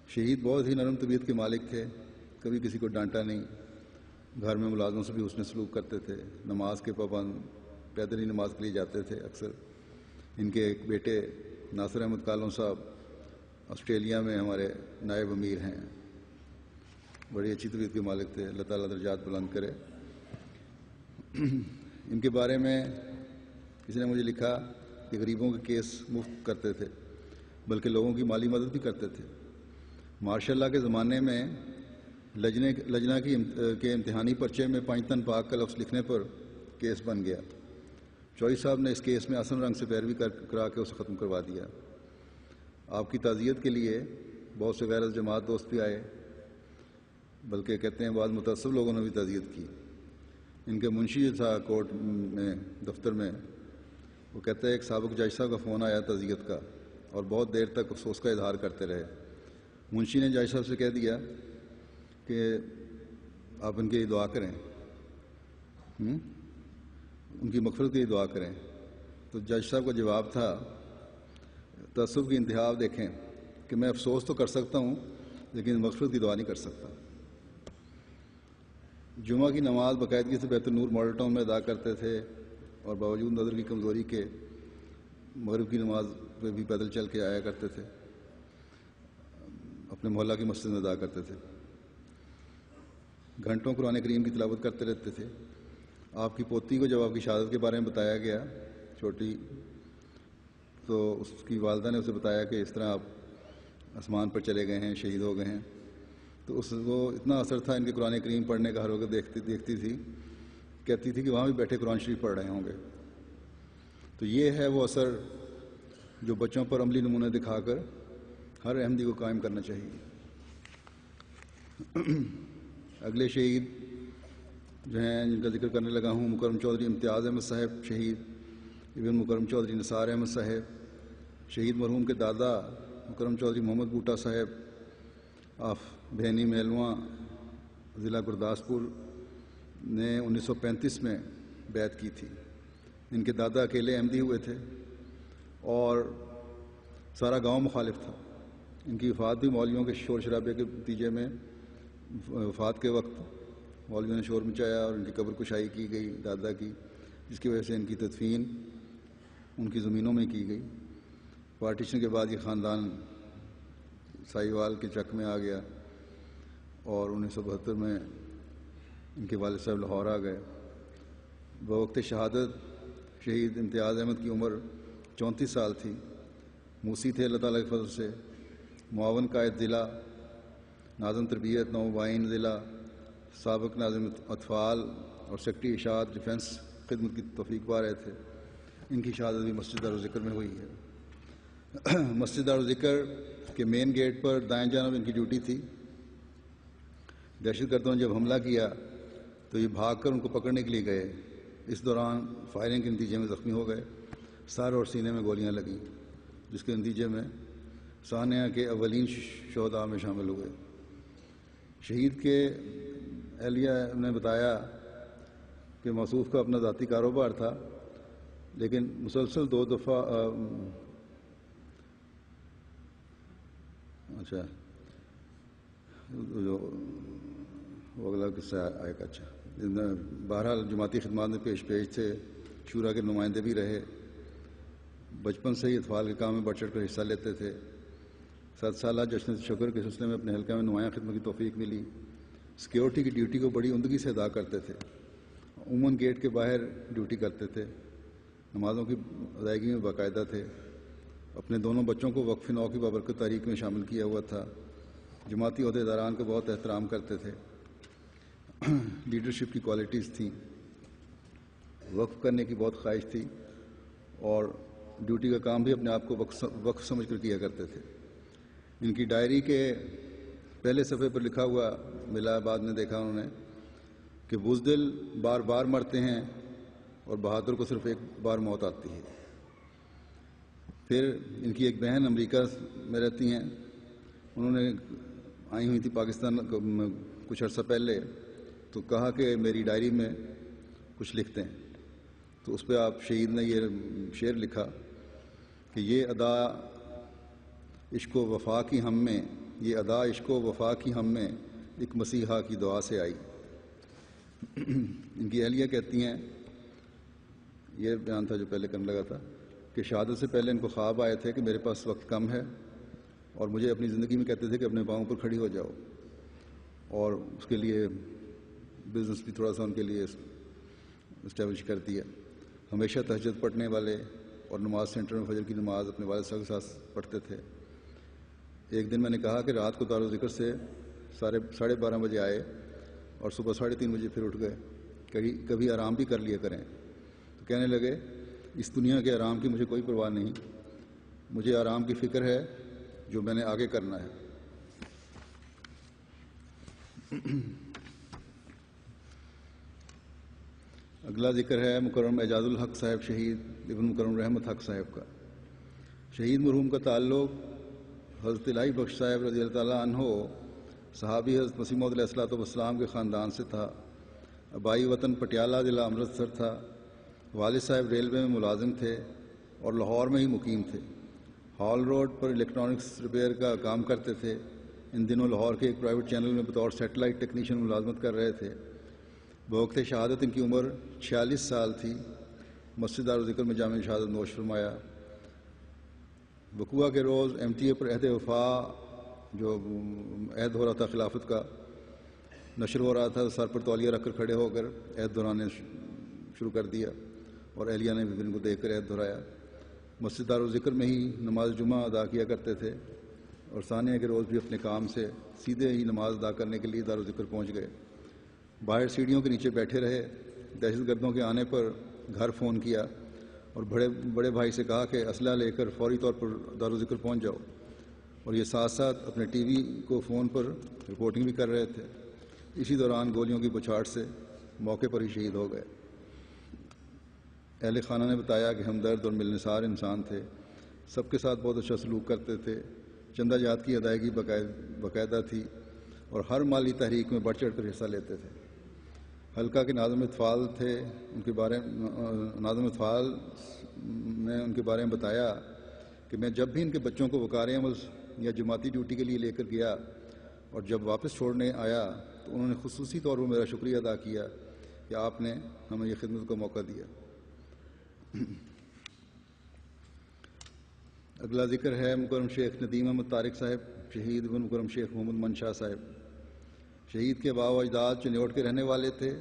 شہید بہت ہی نرم طبیعت کے مالک تھے، کبھی کسی کو ڈانٹا نہیں. گھر میں ملازموں سے بھی حسن سلوک کرتے تھے. نماز کے پابند، پیدل ہی نماز کے لیے جاتے تھے اکثر. ان کے ایک بیٹے ناصر احمد کالوں صاحب آسٹریلیا میں ہمارے نائب امیر ہیں. بڑی اچھی طبیعت کے مالک تھے، اللہ تعالیٰ درجات بلند کرے. ان کے بارے میں کسی نے مجھے لکھا کہ غریبوں کے کیس مفت کرتے تھے بلکہ لوگوں کی مالی مدد بھی کرتے تھے. مارشاء اللہ کے زمانے میں لجنہ کے امتحانی پرچے میں 5 تن پاک کا لفظ لکھنے پر کیس بن گیا. چوئی صاحب نے اس کیس میں حسن رنگ سے پیروی کرا کے اسے ختم کروا دیا. آپ کی تعزیت کے لیے بہت سے غیر جماعت دوست بھی آئے، بلکہ کہتے ہیں بعض متعصب لوگوں نے بھی تعزیت کی. ان کے منشی جو تھا کورٹ میں دفتر میں، وہ کہتا ہے ایک سابق جج صاحب کا فون آیا تعزیت کا اور بہت دیر تک افسوس کا اظہار کرتے رہے. منشی نے جج صاحب سے کہہ دیا کہ آپ ان کے لیے دعا کریں، ان کی مغفرت کے لیے دعا کریں. تو جج صاحب کا جواب تھا، تعصب کی انتہا آپ دیکھیں کہ میں افسوس تو کر سکتا ہوں لیکن مغفرت کی دعا نہیں کر سکتا. جمعہ کی نماز باقاعدگی سے بیت النور ماڈل ٹاؤن میں ادا کرتے تھے اور باوجود نظر کی کمزوری کے مغرب کی نماز پہ بھی پیدل چل کے آیا کرتے تھے. اپنے محلہ کی مسجد میں ادا کرتے تھے. گھنٹوں قرآن کریم کی تلاوت کرتے رہتے تھے. آپ کی پوتی کو جب آپ کی شہادت کے بارے میں بتایا گیا چھوٹی، تو اس کی والدہ نے اسے بتایا کہ اس طرح آپ آسمان پر چلے گئے ہیں، شہید ہو گئے ہیں، تو اس کو اتنا اثر تھا ان کے قرآن کریم پڑھنے کا، ہر وقت دیکھتی تھی، کہتی تھی کہ وہاں بھی بیٹھے قرآن شریف پڑھ رہے ہوں گے۔ تو یہ ہے وہ اثر جو بچوں پر عملی نمونے دکھا کر ہر احمدی کو قائم کرنا چاہیے۔ اگلے شہید جو ہیں جن کا ذکر کرنے لگا ہوں، مکرم چودھری امتیاز احمد صاحب شہید، ابن مکرم چودھری نثار احمد صاحب شہید، مرحوم کے دادا مکرم چودھری محمد بوٹا صاحب آف بھینی میلواں ضلع گرداسپور نے 1935 میں بیعت کی تھی۔ ان کے دادا اکیلے احمدی ہوئے تھے اور سارا گاؤں مخالف تھا۔ ان کی وفات بھی مولویوں کے شور شرابے کے نتیجے میں، وفات کے وقت مولویوں نے شور مچایا اور ان کی قبر کشائی کی گئی دادا کی، جس کی وجہ سے ان کی تدفین ان کی زمینوں میں کی گئی۔ پارٹیشن کے بعد یہ خاندان سائیوال کے چک میں آ گیا اور 1972 میں ان کے والد صاحب لاہور آ گئے۔ بوقت شہادت شہید امتیاز احمد کی عمر 34 سال تھی۔ موسی تھے اللہ تعالیٰ کے فضل سے، معاون قائد ضلع، ناظم تربیت نوبائن ضلع، سابق ناظم اطفال اور سیکرٹری اشاعت ڈیفنس خدمت کی توفیق پا رہے تھے۔ ان کی شہادت بھی مسجد دارالذکر میں ہوئی ہے۔ مسجد دارالذکر کے مین گیٹ پر دائیں جانب ان کی ڈیوٹی تھی۔ دہشت گردوں نے جب حملہ کیا تو یہ بھاگ کر ان کو پکڑنے کے لیے گئے۔ اس دوران فائرنگ کے نتیجے میں زخمی ہو گئے، سر اور سینے میں گولیاں لگیں، جس کے نتیجے میں ثانیہ کے اولین شہداء میں شامل ہوئے۔ شہید کے اہلیہ نے بتایا کہ موصوف کا اپنا ذاتی کاروبار تھا، لیکن مسلسل 2 دفعہ جو اگلا قصہ آئے گا۔ اچھا، بہرحال جماعتی خدمات میں پیش تھے، شورا کے نمائندے بھی رہے، بچپن سے ہی اطفال کے کام میں بڑھ چڑھ کر حصہ لیتے تھے۔ 7 سالہ جشن شکر کے سلسلے میں اپنے حلقہ میں نمایاں خدمت کی توفیق ملی۔ سیکیورٹی کی ڈیوٹی کو بڑی عمدگی سے ادا کرتے تھے، عموماً گیٹ کے باہر ڈیوٹی کرتے تھے، نمازوں کی ادائیگی میں باقاعدہ تھے، اپنے دونوں بچوں کو وقف نو کی بابرکت تحریک میں شامل کیا ہوا تھا، جماعتی عہدیداران کا بہت احترام کرتے تھے، لیڈرشپ کی کوالٹیز تھیں، وقف کرنے کی بہت خواہش تھی اور ڈیوٹی کا کام بھی اپنے آپ کو وقف سمجھ کر کیا کرتے تھے۔ ان کی ڈائری کے پہلے صفحے پر لکھا ہوا ملا، بعد میں دیکھا انہوں نے کہ بزدل بار بار مرتے ہیں اور بہادر کو صرف ایک بار موت آتی ہے۔ پھر ان کی ایک بہن امریکہ میں رہتی ہیں، انہوں نے آئی ہوئی تھی پاکستان کچھ عرصہ پہلے، تو کہا کہ میری ڈائری میں کچھ لکھتے ہیں، تو اس پہ آپ شہید نے یہ شعر لکھا کہ یہ ادا عشق و وفا کی ہم میں، یہ ادا عشق و وفا کی ہم میں ایک مسیحا کی دعا سے آئی۔ ان کی اہلیہ کہتی ہیں، یہ بیان تھا جو پہلے کرنے لگا تھا، کہ شہادت سے پہلے ان کو خواب آئے تھے کہ میرے پاس وقت کم ہے اور مجھے اپنی زندگی میں کہتے تھے کہ اپنے پاؤں پر کھڑی ہو جاؤ، اور اس کے لیے بزنس بھی تھوڑا سا ان کے لیے اسٹیبلش کر دیا۔ ہمیشہ تہجد پڑھنے والے اور نماز سینٹر میں فجر کی نماز اپنے والد صاحب کے ساتھ پڑھتے تھے۔ ایک دن میں نے کہا کہ رات کو دارالذکر سے 12:30 بجے آئے اور صبح 3:30 بجے پھر اٹھ گئے، کبھی آرام بھی کر لیا کریں۔ تو کہنے لگے اس دنیا کے آرام کی مجھے کوئی پرواہ نہیں، مجھے آرام کی فکر ہے جو میں نے آگے کرنا ہے۔ اگلا ذکر ہے مکرم اعجاز الحق صاحب شہید ابن مکرم رحمت حق صاحب کا۔ شہید مرحوم کا تعلق حضرت الہی بخش صاحب رضی اللہ تعالیٰ عنہ صحابی حضرت مسیح موعود علیہ السلام کے خاندان سے تھا۔ آبائی وطن پٹیالہ ضلع امرتسر تھا۔ والد صاحب ریلوے میں ملازم تھے اور لاہور میں ہی مقیم تھے۔ ہال روڈ پر الیکٹرانکس ریپیئر کا کام کرتے تھے۔ ان دنوں لاہور کے ایک پرائیویٹ چینل میں بطور سیٹلائٹ ٹیکنیشین ملازمت کر رہے تھے۔ بوقت شہادت ان کی عمر 46 سال تھی۔ مسجد دارالذکر میں جامع شہادت نوش فرمایا۔ وقوعہ کے روز ایم ٹی اے پر عہد وفا جو عہد ہو رہا تھا خلافت کا نشر ہو رہا تھا، سر پر تولیہ رکھ کر کھڑے ہو کر عہد دہرانے شروع کر دیا اور اہلیہ نے بھی ان کو دیکھ کر عہد دہرایا۔ مسجد دارالذکر میں ہی نماز جمعہ ادا کیا کرتے تھے اور ثانیہ کے روز بھی اپنے کام سے سیدھے ہی نماز ادا کرنے کے لیے دارالذکر پہنچ گئے۔ باہر سیڑھیوں کے نیچے بیٹھے رہے۔ دہشت گردوں کے آنے پر گھر فون کیا اور بڑے بھائی سے کہا کہ اسلحہ لے کر فوری طور پر دارالذکر پہنچ جاؤ، اور یہ ساتھ ساتھ اپنے ٹی وی کو فون پر رپورٹنگ بھی کر رہے تھے۔ اسی دوران گولیوں کی بچھاڑ سے موقع پر ہی شہید ہو گئے۔ اہل خانہ نے بتایا کہ ہمدرد اور ملنسار انسان تھے، سب کے ساتھ بہت اچھا سلوک کرتے تھے، چندہ جات کی ادائیگی باقاعدہ تھی اور ہر مالی تحریک میں بڑھ چڑھ کر حصہ لیتے تھے۔ حلقہ کے ناظم اطفال تھے، ناظم اطفال نے ان کے بارے میں بتایا کہ میں جب بھی ان کے بچوں کو وقار عمل یا جماعتی ڈیوٹی کے لیے لے کر گیا اور جب واپس چھوڑنے آیا تو انہوں نے خصوصی طور پر میرا شکریہ ادا کیا کہ آپ نے ہمیں یہ خدمت کا موقع دیا۔ اگلا ذکر ہے مکرم شیخ ندیم احمد طارق صاحب، شہید ابن مکرم شیخ محمد منشا صاحب۔ شہید کے آباء و اجداد چنیوٹ کے رہنے والے تھے،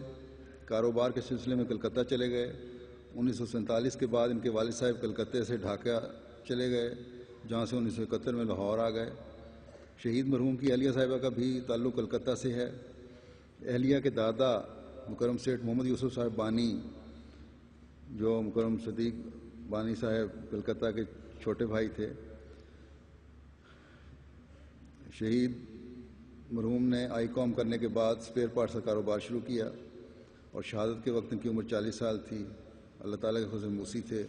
کاروبار کے سلسلے میں کلکتہ چلے گئے۔ 1947 کے بعد ان کے والد صاحب کلکتہ سے ڈھاکہ چلے گئے، جہاں سے 1971 میں لاہور آ گئے۔ شہید مرحوم کی اہلیہ صاحبہ کا بھی تعلق کلکتہ سے ہے۔ اہلیہ کے دادا مکرم سیٹھ محمد یوسف صاحب بانی، جو مکرم صدیق بانی صاحب کلکتہ کے چھوٹے بھائی تھے، شہید مرحوم نے آئی کام کرنے کے بعد اسپیئر پارٹس کا کاروبار شروع کیا اور شہادت کے وقت ان کی عمر 40 سال تھی۔ اللہ تعالیٰ کے فضل موسی تھے۔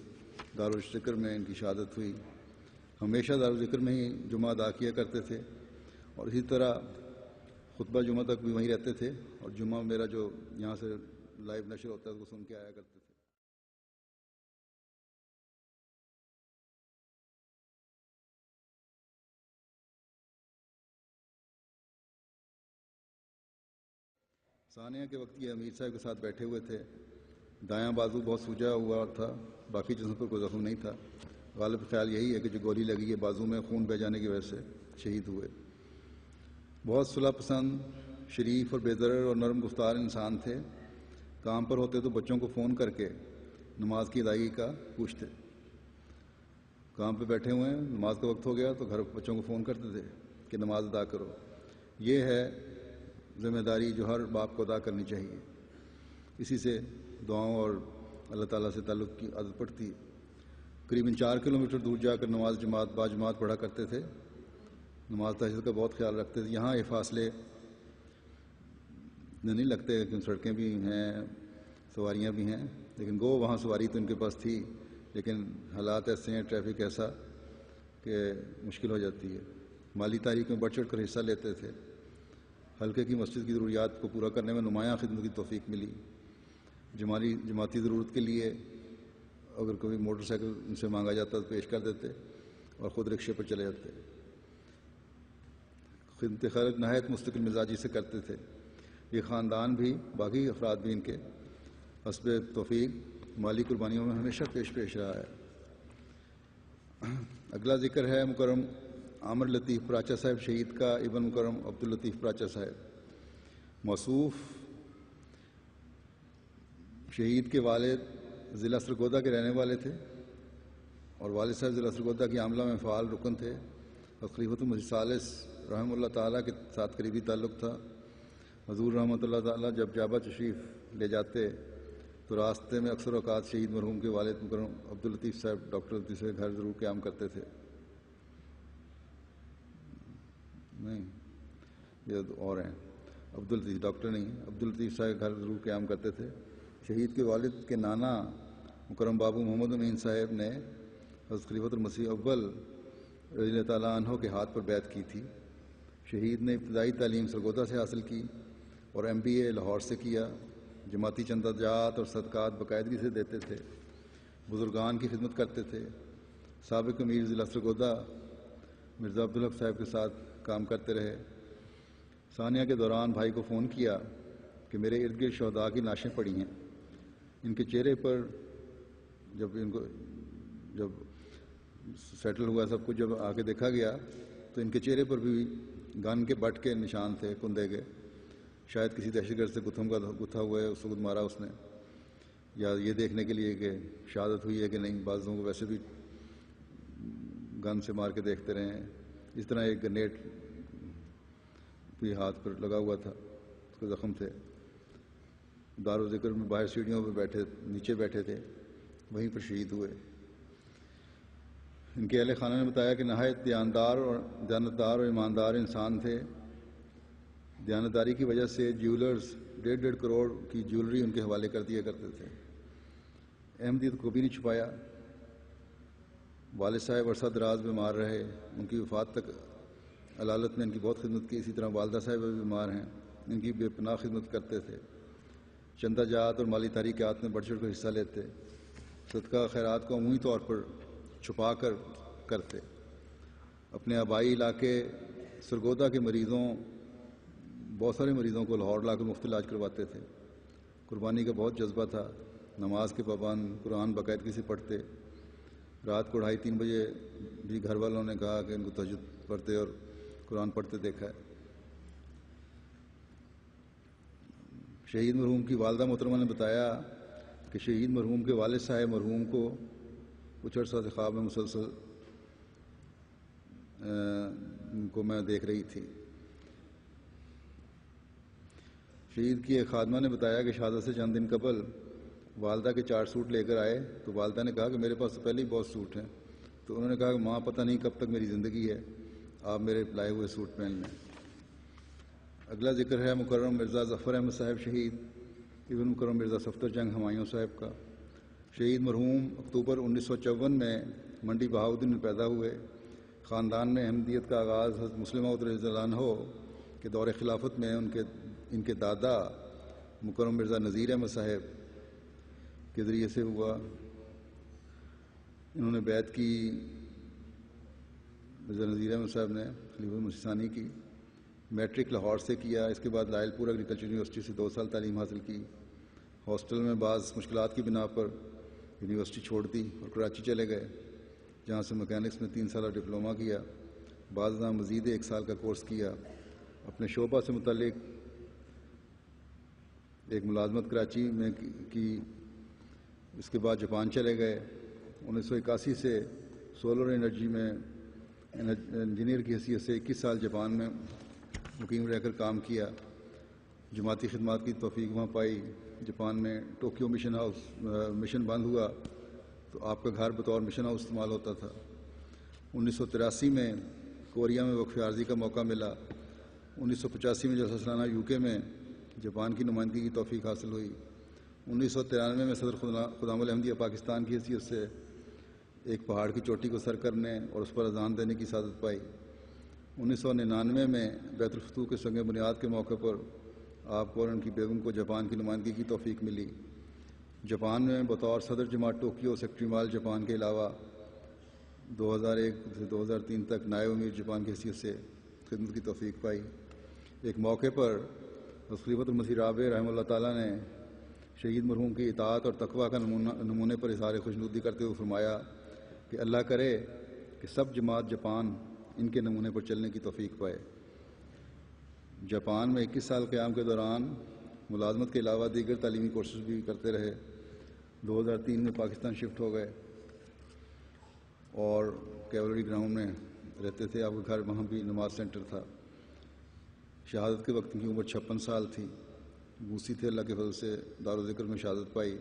دارالذکر میں ان کی شہادت ہوئی۔ ہمیشہ دارالذکر میں ہی جمعہ ادا کیا کرتے تھے اور اسی طرح خطبہ جمعہ تک بھی وہیں رہتے تھے، اور جمعہ میرا جو یہاں سے لائیو نشر ہوتا ہے اس کو سن کے آیا کرتے تھے۔ ثانیہ کے وقت یہ امیر صاحب کے ساتھ بیٹھے ہوئے تھے۔ دایاں بازو بہت سوجا ہوا تھا، باقی جسم پر کوئی زخم نہیں تھا۔ غالب خیال یہی ہے کہ جو گولی لگی ہے بازو میں خون بہہ جانے کی وجہ سے شہید ہوئے۔ بہت صلح پسند، شریف اور بے ضرر اور نرم گفتار انسان تھے۔ کام پر ہوتے تو بچوں کو فون کر کے نماز کی ادائیگی کا پوچھتے۔ کام پہ بیٹھے ہوئے ہیں، نماز کا وقت ہو گیا تو گھر بچوں کو فون کرتے تھے کہ نماز ادا کرو۔ یہ ہے ذمہ داری جو ہر باپ کو ادا کرنی چاہیے۔ اسی سے دعاؤں اور اللہ تعالیٰ سے تعلق کی عادت پڑتی ہے۔ قریباً 4 کلومیٹر دور جا کر نماز باجماعت پڑھا کرتے تھے۔ نماز تہجد کا بہت خیال رکھتے تھے۔ یہاں یہ فاصلے نہیں لگتے کہ سڑکیں بھی ہیں، سواریاں بھی ہیں، لیکن وہاں سواری تو ان کے پاس تھی، لیکن حالات ایسے ہیں، ٹریفک ایسا کہ مشکل ہو جاتی ہے۔ مالی تحریک میں بڑھ چڑھ کر حصہ لیتے تھے۔ حلقے کی مسجد کی ضروریات کو پورا کرنے میں نمایاں خدمت کی توفیق ملی۔ جماعتی ضرورت کے لیے اگر کبھی موٹر سائیکل ان سے مانگا جاتا تو پیش کر دیتے اور خود رکشے پر چلے جاتے۔ خدمت خلق نہایت مستقل مزاجی سے کرتے تھے۔ یہ خاندان بھی، باقی افراد بھی ان کے حسب توفیق مالی قربانیوں میں ہمیشہ پیش رہا ہے۔ اگلا ذکر ہے مکرم عامر لطیف پراچا صاحب، شہید کا ابن مکرم عبداللطیف پراچا صاحب۔ موصوف شہید کے والد ضلع سرگودا کے رہنے والے تھے اور والد صاحب ضلع سرگودا کی عاملہ میں فعال رکن تھے اور خلیفۃ المسیح ثالث رحمہ اللہ تعالیٰ کے ساتھ قریبی تعلق تھا۔ حضور رحمۃ اللہ تعالیٰ جب جابہ تشریف لے جاتے تو راستے میں اکثر اوقات شہید مرحوم کے والد مکرم عبداللطیف صاحب ڈاکٹر لطیف سے گھر ضرور قیام کرتے تھے۔ نہیں، یہ اور ہیں، عبداللطیف ڈاکٹر نہیں، عبداللطیف صاحب گھر ضرور قیام کرتے تھے۔ شہید کے والد کے نانا مکرم بابو محمد امین صاحب نے حضرت خلیفۃ المسیح اول رضی اللہ تعالیٰ عنہ کے ہاتھ پر بیعت کی تھی۔ شہید نے ابتدائی تعلیم سرگودا سے حاصل کی اور MBA لاہور سے کیا۔ جماعتی چندہ جات اور صدقات باقاعدگی سے دیتے تھے، بزرگان کی خدمت کرتے تھے۔ سابق امیر ضلع سرگودا مرزا عبدالحق صاحب کے ساتھ کام کرتے رہے۔ ثانیہ کے دوران بھائی کو فون کیا کہ میرے ارد گرد شہداء کی لاشیں پڑی ہیں۔ ان کے چہرے پر جب سیٹل ہوا سب کچھ، جب آ کے دیکھا گیا تو ان کے چہرے پر بھی گن کے بٹ کے نشان تھے، کندے کے، شاید کسی دہشت گرد سے گتھا ہوا ہے، اس وقت مارا اس نے، یا یہ دیکھنے کے لیے کہ شہادت ہوئی ہے کہ نہیں۔ بعض لوگوں کو ویسے بھی گن سے مار کے دیکھتے رہے ہیں، اس طرح ایک گرنیڈ بھی ہاتھ پر لگا ہوا تھا، اس کو زخم تھے۔ دار و ذکر میں باہر سیڑھیوں پہ نیچے بیٹھے تھے، وہیں پر شہید ہوئے۔ ان کے اہل خانہ نے بتایا کہ نہایت دیانتدار اور ایماندار انسان تھے۔ دیانتداری کی وجہ سے جیولرز 1.5 کروڑ کی جیولری ان کے حوالے کر دیا کرتے تھے۔ احمدیت کو بھی نہیں چھپایا۔ والد صاحب عرصہ دراز بیمار رہے، ان کی وفات تک علالت میں ان کی بہت خدمت کی۔ اسی طرح والدہ صاحب بھی بیمار ہیں، ان کی بے پناہ خدمت کرتے تھے۔ چندہ جات اور مالی تحریکات میں بڑھ چڑھ کر حصہ لیتے۔ صدقہ خیرات کو عمومی طور پر چھپا کر کرتے۔ اپنے آبائی علاقے سرگودا کے بہت سارے مریضوں کو لاہور لا کر مفت علاج کرواتے تھے۔ قربانی کا بہت جذبہ تھا، نماز کے پابند، قرآن باقاعدگی سے پڑھتے۔ رات کو 2:30-3 بجے بھی گھر والوں نے کہا کہ ان کو تہجد پڑھتے اور قرآن پڑھتے دیکھا ہے۔ شہید مرحوم کی والدہ محترمہ نے بتایا کہ شہید مرحوم کے والد صاحب مرحوم کو کچھ عرصہ سے خواب میں مسلسل کو میں دیکھ رہی تھی۔ شہید کی ایک خادمہ نے بتایا کہ شہادت سے چند دن قبل والدہ کے 4 سوٹ لے کر آئے تو والدہ نے کہا کہ میرے پاس تو پہلے ہی بہت سوٹ ہیں۔ تو انہوں نے کہا کہ ماں پتہ نہیں کب تک میری زندگی ہے، آپ میرے لائے ہوئے سوٹ پہن لیں۔ اگلا ذکر ہے مکرم مرزا ظفر احمد صاحب شہید ابن مکرم مرزا صفدر جنگ ہمایوں صاحب کا۔ شہید مرحوم اکتوبر 1954 میں منڈی بہاؤدین میں پیدا ہوئے۔ خاندان میں احمدیت کا آغاز حضرت مسلمہ رضی اللہ عنہ کے دور خلافت میں ان کے دادا مکرم مرزا نذیر احمد صاحب کے ذریعے سے ہوا۔ انہوں نے بیعت کی، مرزا نذیر احمد صاحب نے خلیفہ مسیح ثانی کی۔ میٹرک لاہور سے کیا، اس کے بعد لائل پور ایگریکلچر یونیورسٹی سے 2 سال تعلیم حاصل کی۔ ہاسٹل میں بعض مشکلات کی بنا پر یونیورسٹی چھوڑ دی اور کراچی چلے گئے، جہاں سے میکینکس میں 3 سالہ ڈپلومہ کیا۔ بعد ازاں مزید 1 سال کا کورس کیا۔ اپنے شعبہ سے متعلق ایک ملازمت کراچی میں کی، اس کے بعد جاپان چلے گئے۔ 1981 سے سولر انرجی میں انجینئر کی حیثیت سے 21 سال جاپان میں مقیم رہ کر کام کیا۔ جماعتی خدمات کی توفیق وہاں پائی۔ جاپان میں ٹوکیو مشن بند ہوا تو آپ کا گھر بطور مشن ہاؤس استعمال ہوتا تھا۔ 1983 میں کوریا میں وقف عارضی کا موقع ملا۔ 1985 میں جلسہ سالانہ UK میں جاپان کی نمائندگی کی توفیق حاصل ہوئی۔ 1993 میں صدر خدام الحمدیہ پاکستان کی حیثیت سے ایک پہاڑ کی چوٹی کو سر کرنے اور اس پر اذان دینے کی سعادت پائی۔ 1999 میں بیت الفتوح کے سنگ بنیاد کے موقع پر آپ کو اور ان کی بیگم کو جاپان کی نمائندگی کی توفیق ملی۔ جاپان میں بطور صدر جماعت ٹوکیو سیکرٹری مال جاپان کے علاوہ 2001 سے 2003 تک نائب امیر جاپان کی حیثیت سے خدمت کی توفیق پائی۔ ایک موقع پر خلیفۃ المسیح رابع رحمہ اللہ تعالیٰ نے شہید مرحوم کی اطاعت اور تقویٰ کا نمونے پر اظہار خوشنودی کرتے ہوئے فرمایا کہ اللہ کرے کہ سب جماعت جاپان ان کے نمونے پر چلنے کی توفیق پائے۔ جاپان میں 21 سال قیام کے دوران ملازمت کے علاوہ دیگر تعلیمی کورسز بھی کرتے رہے۔ 2003 میں پاکستان شفٹ ہو گئے اور کیولری گراؤنڈ میں رہتے تھے۔ آپ کا گھر وہاں بھی نماز سینٹر تھا۔ شہادت کے وقت کی عمر 56 سال تھی۔ موسی تھے، اللہ کے فضل سے دار و ذکر میں شہادت پائی۔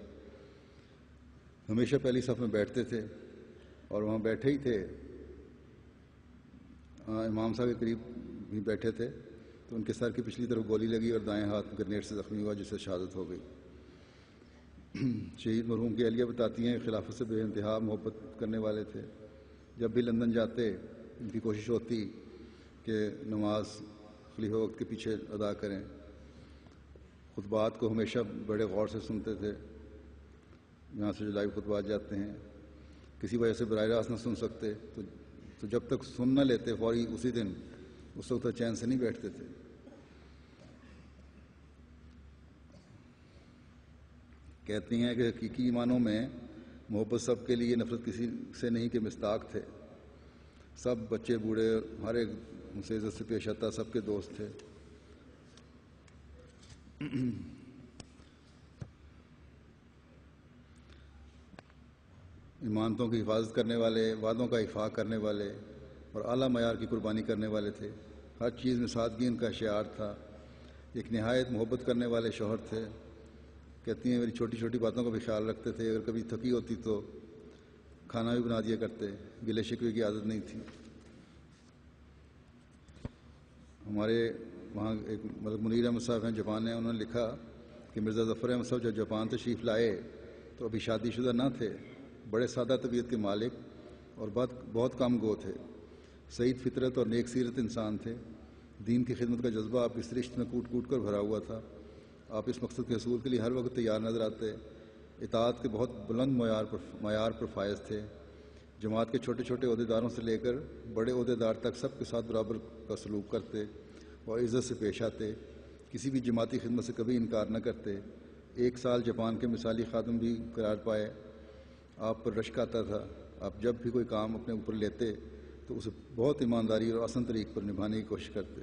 ہمیشہ پہلی صف میں بیٹھتے تھے اور وہاں بیٹھے ہی تھے، امام صاحب کے قریب بھی بیٹھے تھے تو ان کے سر کی پچھلی طرف گولی لگی اور دائیں ہاتھ گرنیڈ سے زخمی ہوا، جس سے شہادت ہو گئی۔ شہید مرحوم کی اہلیہ بتاتی ہیں خلافت سے بے انتہا محبت کرنے والے تھے۔ جب بھی لندن جاتے ان کی کوشش ہوتی کہ نماز خلیفہ وقت کے پیچھے ادا کریں۔ خطبات کو ہمیشہ بڑے غور سے سنتے تھے۔ یہاں سے جو لائیو خطبات جاتے ہیں، کسی وجہ سے براہ راست نہ سن سکتے تو جب تک سن نہ لیتے فوری اسی دن اس وقت چین سے نہیں بیٹھتے تھے۔ کہتی ہیں کہ حقیقی ایمانوں میں محبت سب کے لیے، نفرت کسی سے نہیں کہ مصداق تھے۔ سب بچے بوڑھے ہر ایک ان سے عزت سے پیش آتا، سب کے دوست تھے۔ امانتوں کی حفاظت کرنے والے، وعدوں کا افاق کرنے والے اور اعلیٰ معیار کی قربانی کرنے والے تھے۔ ہر چیز میں سادگی ان کا شعار تھا۔ ایک نہایت محبت کرنے والے شوہر تھے۔ کہتی ہیں میری چھوٹی چھوٹی باتوں کا بھی خیال رکھتے تھے، اگر کبھی تھکی ہوتی تو کھانا بھی بنا دیا کرتے، گلے شکوے کی عادت نہیں تھی۔ ہمارے وہاں ایک ملک منیر احمد صاحب ہیں جاپان میں، انہوں نے لکھا کہ مرزا ظفر احمد صاحب جب جاپان تشریف لائے تو ابھی شادی شدہ نہ تھے، بڑے سادہ طبیعت کے مالک اور بہت کم گو تھے، سعید فطرت اور نیک سیرت انسان تھے۔ دین کی خدمت کا جذبہ آپ اس رشت میں کوٹ کوٹ کر بھرا ہوا تھا۔ آپ اس مقصد کے حصول کے لیے ہر وقت تیار نظر آتے۔ اطاعت کے بہت بلند معیار پر فائز تھے۔ جماعت کے چھوٹے چھوٹے عہدیداروں سے لے کر بڑے عہدیدار تک سب کے ساتھ برابر کا سلوک کرتے اور عزت سے پیش آتے۔ کسی بھی جماعتی خدمت سے کبھی انکار نہ کرتے۔ 1 سال جاپان کے مثالی خادم بھی قرار پائے۔ آپ پر رشک آتا تھا۔ آپ جب بھی کوئی کام اپنے اوپر لیتے تو اسے بہت ایمانداری اور آسان طریق پر نبھانے کی کوشش کرتے۔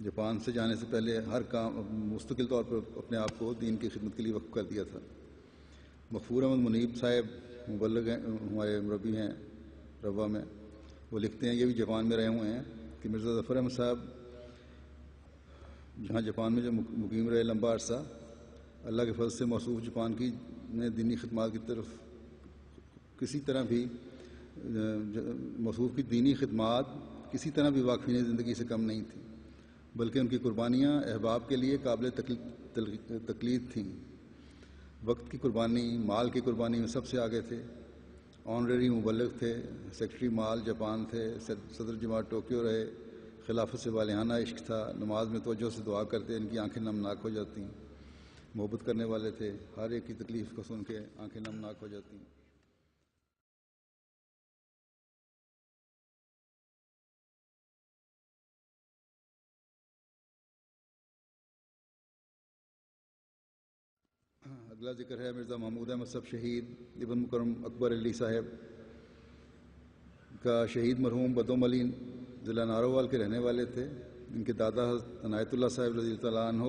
جاپان سے جانے سے پہلے ہر کام مستقل طور پر اپنے آپ کو دین کی خدمت کے لیے وقف کر دیا تھا۔ مغفور احمد منیب صاحب مبلغ ہیں، ہمارے مربی ہیں روا میں، وہ لکھتے ہیں، یہ بھی جاپان میں رہے ہوئے ہیں، کہ مرزا ظفر احمد صاحب جہاں جاپان میں جو مقیم رہے لمبا عرصہ، اللہ کے فضل سے موصوف جاپان کی دینی خدمات کی طرف کسی طرح بھی موصوف کی دینی خدمات کسی طرح بھی واقفین زندگی سے کم نہیں تھیں، بلکہ ان کی قربانیاں احباب کے لیے قابل تقلید تھیں۔ وقت کی قربانی، مال کی قربانی میں سب سے آگے تھے۔ آنریری مبلغ تھے، سیکرٹری مال جاپان تھے، صدر جماعت ٹوکیو رہے، خلافت سے والہانہ عشق تھا، نماز میں توجہ سے دعا کرتے، ان کی آنکھیں نمناک ہو جاتیں، محبت کرنے والے تھے، ہر ایک کی تکلیف کو سن کے آنکھیں نمناک ہو جاتی۔ اگلا ذکر ہے مرزا محمود احمد صاحب شہید ابن مکرم اکبر علی صاحب کا۔ شہید مرحوم بدوم علی ضلع ناروال کے رہنے والے تھے۔ ان کے دادا حضرت عنایت اللہ صاحب رضی اللہ تعالیٰ عنہ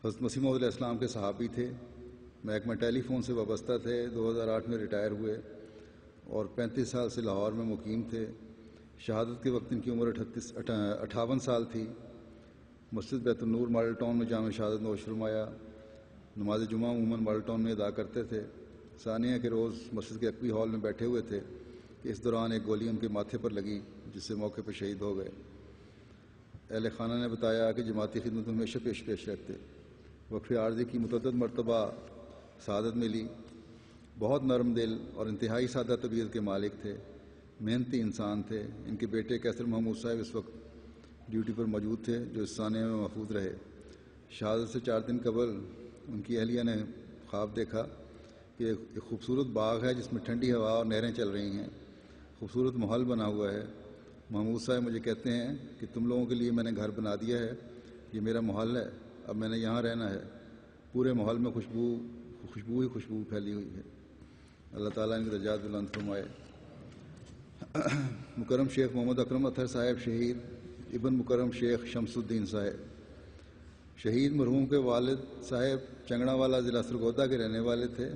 حضرت مسیح موعود علیہ السلام کے صحابی تھے، محکمہ ٹیلی فون سے وابستہ تھے، 2008 میں ریٹائر ہوئے اور 35 سال سے لاہور میں مقیم تھے۔ شہادت کے وقت ان کی عمر 58 سال تھی۔ مسجد بیت النور ماڈل ٹاؤن میں جامع شہادت نوش فرمایا۔ نماز جمعہ عموماً ماڈل ٹاؤن میں ادا کرتے تھے۔ ثانیہ کے روز مسجد کے اکبی ہال میں بیٹھے ہوئے تھے کہ اس دوران ایک گولی ان کے ماتھے پر لگی، جس سے موقع پر شہید ہو گئے۔ اہل خانہ نے بتایا کہ جماعتی خدمت میں ہمیشہ پیش رکھتے۔ وقف عارضی کی متعدد مرتبہ سعادت ملی۔ بہت نرم دل اور انتہائی سادہ طبیعت کے مالک تھے، محنتی انسان تھے۔ ان کے بیٹے کیسر محمود صاحب اس وقت ڈیوٹی پر موجود تھے، جو اس ثانیہ میں محفوظ رہے۔ شہادت سے 4 دن قبل ان کی اہلیہ نے خواب دیکھا کہ ایک خوبصورت باغ ہے جس میں ٹھنڈی ہوا اور نہریں چل رہی ہیں، خوبصورت ماحول بنا ہوا ہے۔ محمود صاحب مجھے کہتے ہیں کہ تم لوگوں کے لیے میں نے گھر بنا دیا ہے، یہ میرا محل ہے، اب میں نے یہاں رہنا ہے۔ پورے محل میں خوشبو ہی خوشبو پھیلی ہوئی ہے۔ اللہ تعالیٰ ان کے درجات بلند فرمائے۔ مکرم شیخ محمد اکرم اطہر صاحب شہید ابن مکرم شیخ شمس الدین صاحب شہید مرحوم کے والد صاحب چنگڑا والا ضلع سرگودا کے رہنے والے تھے۔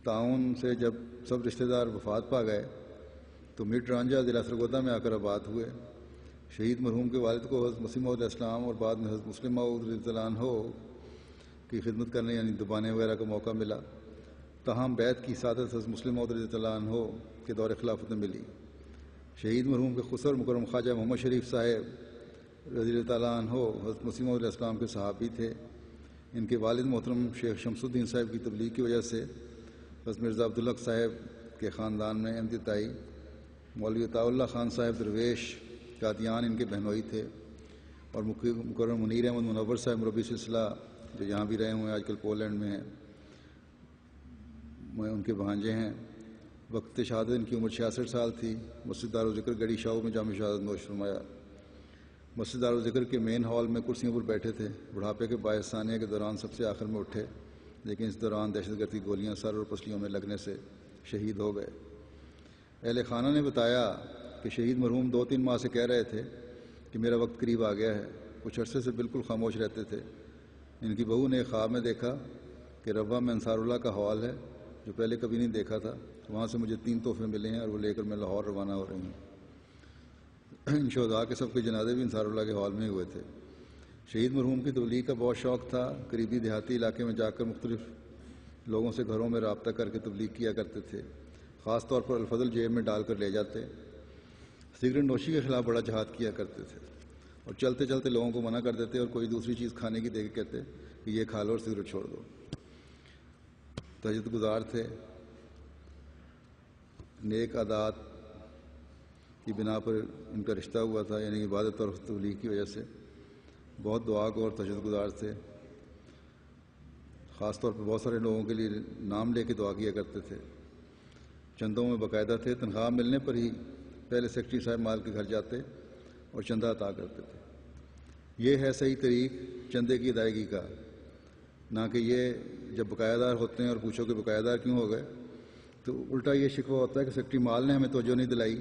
تعاون سے جب سب رشتہ دار وفات پا گئے تو میٹ رانجھا ضلع سرگودا میں آ کر آباد ہوئے۔ شہید مرحوم کے والد کو حضرت مسیح موعود علیہ السلام اور بعد میں حضرت مسلم موعود رضی اللہ عنہ کی خدمت کرنے یعنی دبانے وغیرہ کا موقع ملا، تاہم بیعت کی سعادت حضرت مسلم موعود رضی اللہ عنہ کے دور خلافت میں ملی۔ شہید مرحوم کے خسر مکرم خواجہ محمد شریف صاحب رضی اللہ تعالیٰ عنہ حضرت مسیح موعود علیہ السلام کے صحابی تھے۔ ان کے والد محترم شیخ شمس الدین صاحب کی تبلیغ کی وجہ سے حضرت مرزا عبدالحق صاحب کے خاندان میں احمدیت آئی۔ مولوی عطاء اللہ خان صاحب درویش قادیان ان کے بہنوئی تھے، اور مکرم منیر احمد منور صاحب مربی سلسلہ جو یہاں بھی رہے ہوئے ہیں، آج کل پولینڈ میں ہیں، ان کے بھانجے ہیں۔ وقت شہادت ان کی عمر 66 سال تھی۔ مسجد دارالذکر گڑی شاہو میں جامع شہادت نوش فرمایا۔ مسجد دارالذکر کے مین ہال میں کرسیوں پر بیٹھے تھے۔ بڑھاپے کے باعث ثانیہ کے دوران سب سے آخر میں اٹھے، لیکن اس دوران دہشت گردی گولیاں سر اور پسلیوں میں لگنے سے شہید ہو گئے۔ اہل خانہ نے بتایا کہ شہید مرحوم 2-3 ماہ سے کہہ رہے تھے کہ میرا وقت قریب آ گیا ہے۔ کچھ عرصے سے بالکل خاموش رہتے تھے۔ ان کی بہو نے خواب میں دیکھا کہ روا میں انصار اللہ کا ہال ہے جو پہلے کبھی نہیں دیکھا تھا. وہاں سے مجھے 3 تحفے ملے ہیں اور وہ لے کر میں لاہور روانہ ہو رہی ہوں. ان شہداء کے سب کے جنازے بھی انصار اللہ کے ہال میں ہی ہوئے تھے. شہید مرحوم کی تبلیغ کا بہت شوق تھا. قریبی دیہاتی علاقے میں جا کر مختلف لوگوں سے گھروں میں رابطہ کر کے تبلیغ کیا کرتے تھے. خاص طور پر الفضل جیب میں ڈال کر لے جاتے. سگریٹ نوشی کے خلاف بڑا جہاد کیا کرتے تھے اور چلتے چلتے لوگوں کو منع کر دیتے اور کوئی دوسری چیز کھانے کی دے کے کہتے کہ یہ کھا لو اور سگریٹ چھوڑ دو. تہجد گزار تھے. نیک عادات کی بنا پر ان کا رشتہ ہوا تھا، یعنی عبادت اور تبلیغ کی وجہ سے. بہت دعا گو اور تہجد گزار تھے. خاص طور پر بہت سارے لوگوں کے لیے نام لے کے دعا کیا کرتے تھے. چندوں میں باقاعدہ تھے. تنخواہ ملنے پر ہی پہلے سیکرٹری صاحب مال کے گھر جاتے اور چندہ عطا کرتے تھے. یہ ہے صحیح طریق چندے کی ادائیگی کا، نہ کہ یہ جب بقایا دار ہوتے ہیں اور پوچھو کہ بقایا دار کیوں ہو گئے تو الٹا یہ شکوہ ہوتا ہے کہ سیکرٹری مال نے ہمیں توجہ نہیں دلائی،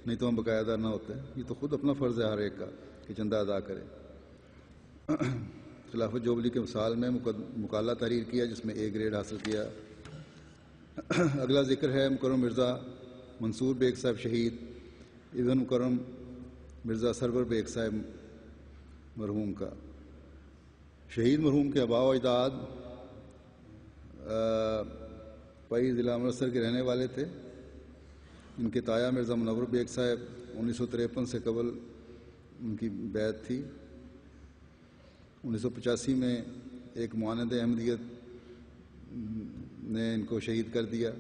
نہیں تو ہم بقایا دار نہ ہوتے. یہ تو خود اپنا فرض ہے ہر ایک کا کہ چندہ ادا کرے. خلافت جوبلی کے مثال میں مقالہ تحریر کیا جس میں A گریڈ حاصل کیا. اگلا ذکر ہے مکرم مرزا منصور بیگ صاحب شہید ابن مکرم مرزا سرور بیگ صاحب مرحوم کا. شہید مرحوم کے آباء و اجداد پائی ضلع امرتسر کے رہنے والے تھے. ان کے تایا مرزا منور بیگ صاحب 1953 سے قبل ان کی بیعت تھی. 1985 میں ایک معاند احمدیت نے ان کو شہید کر دیا.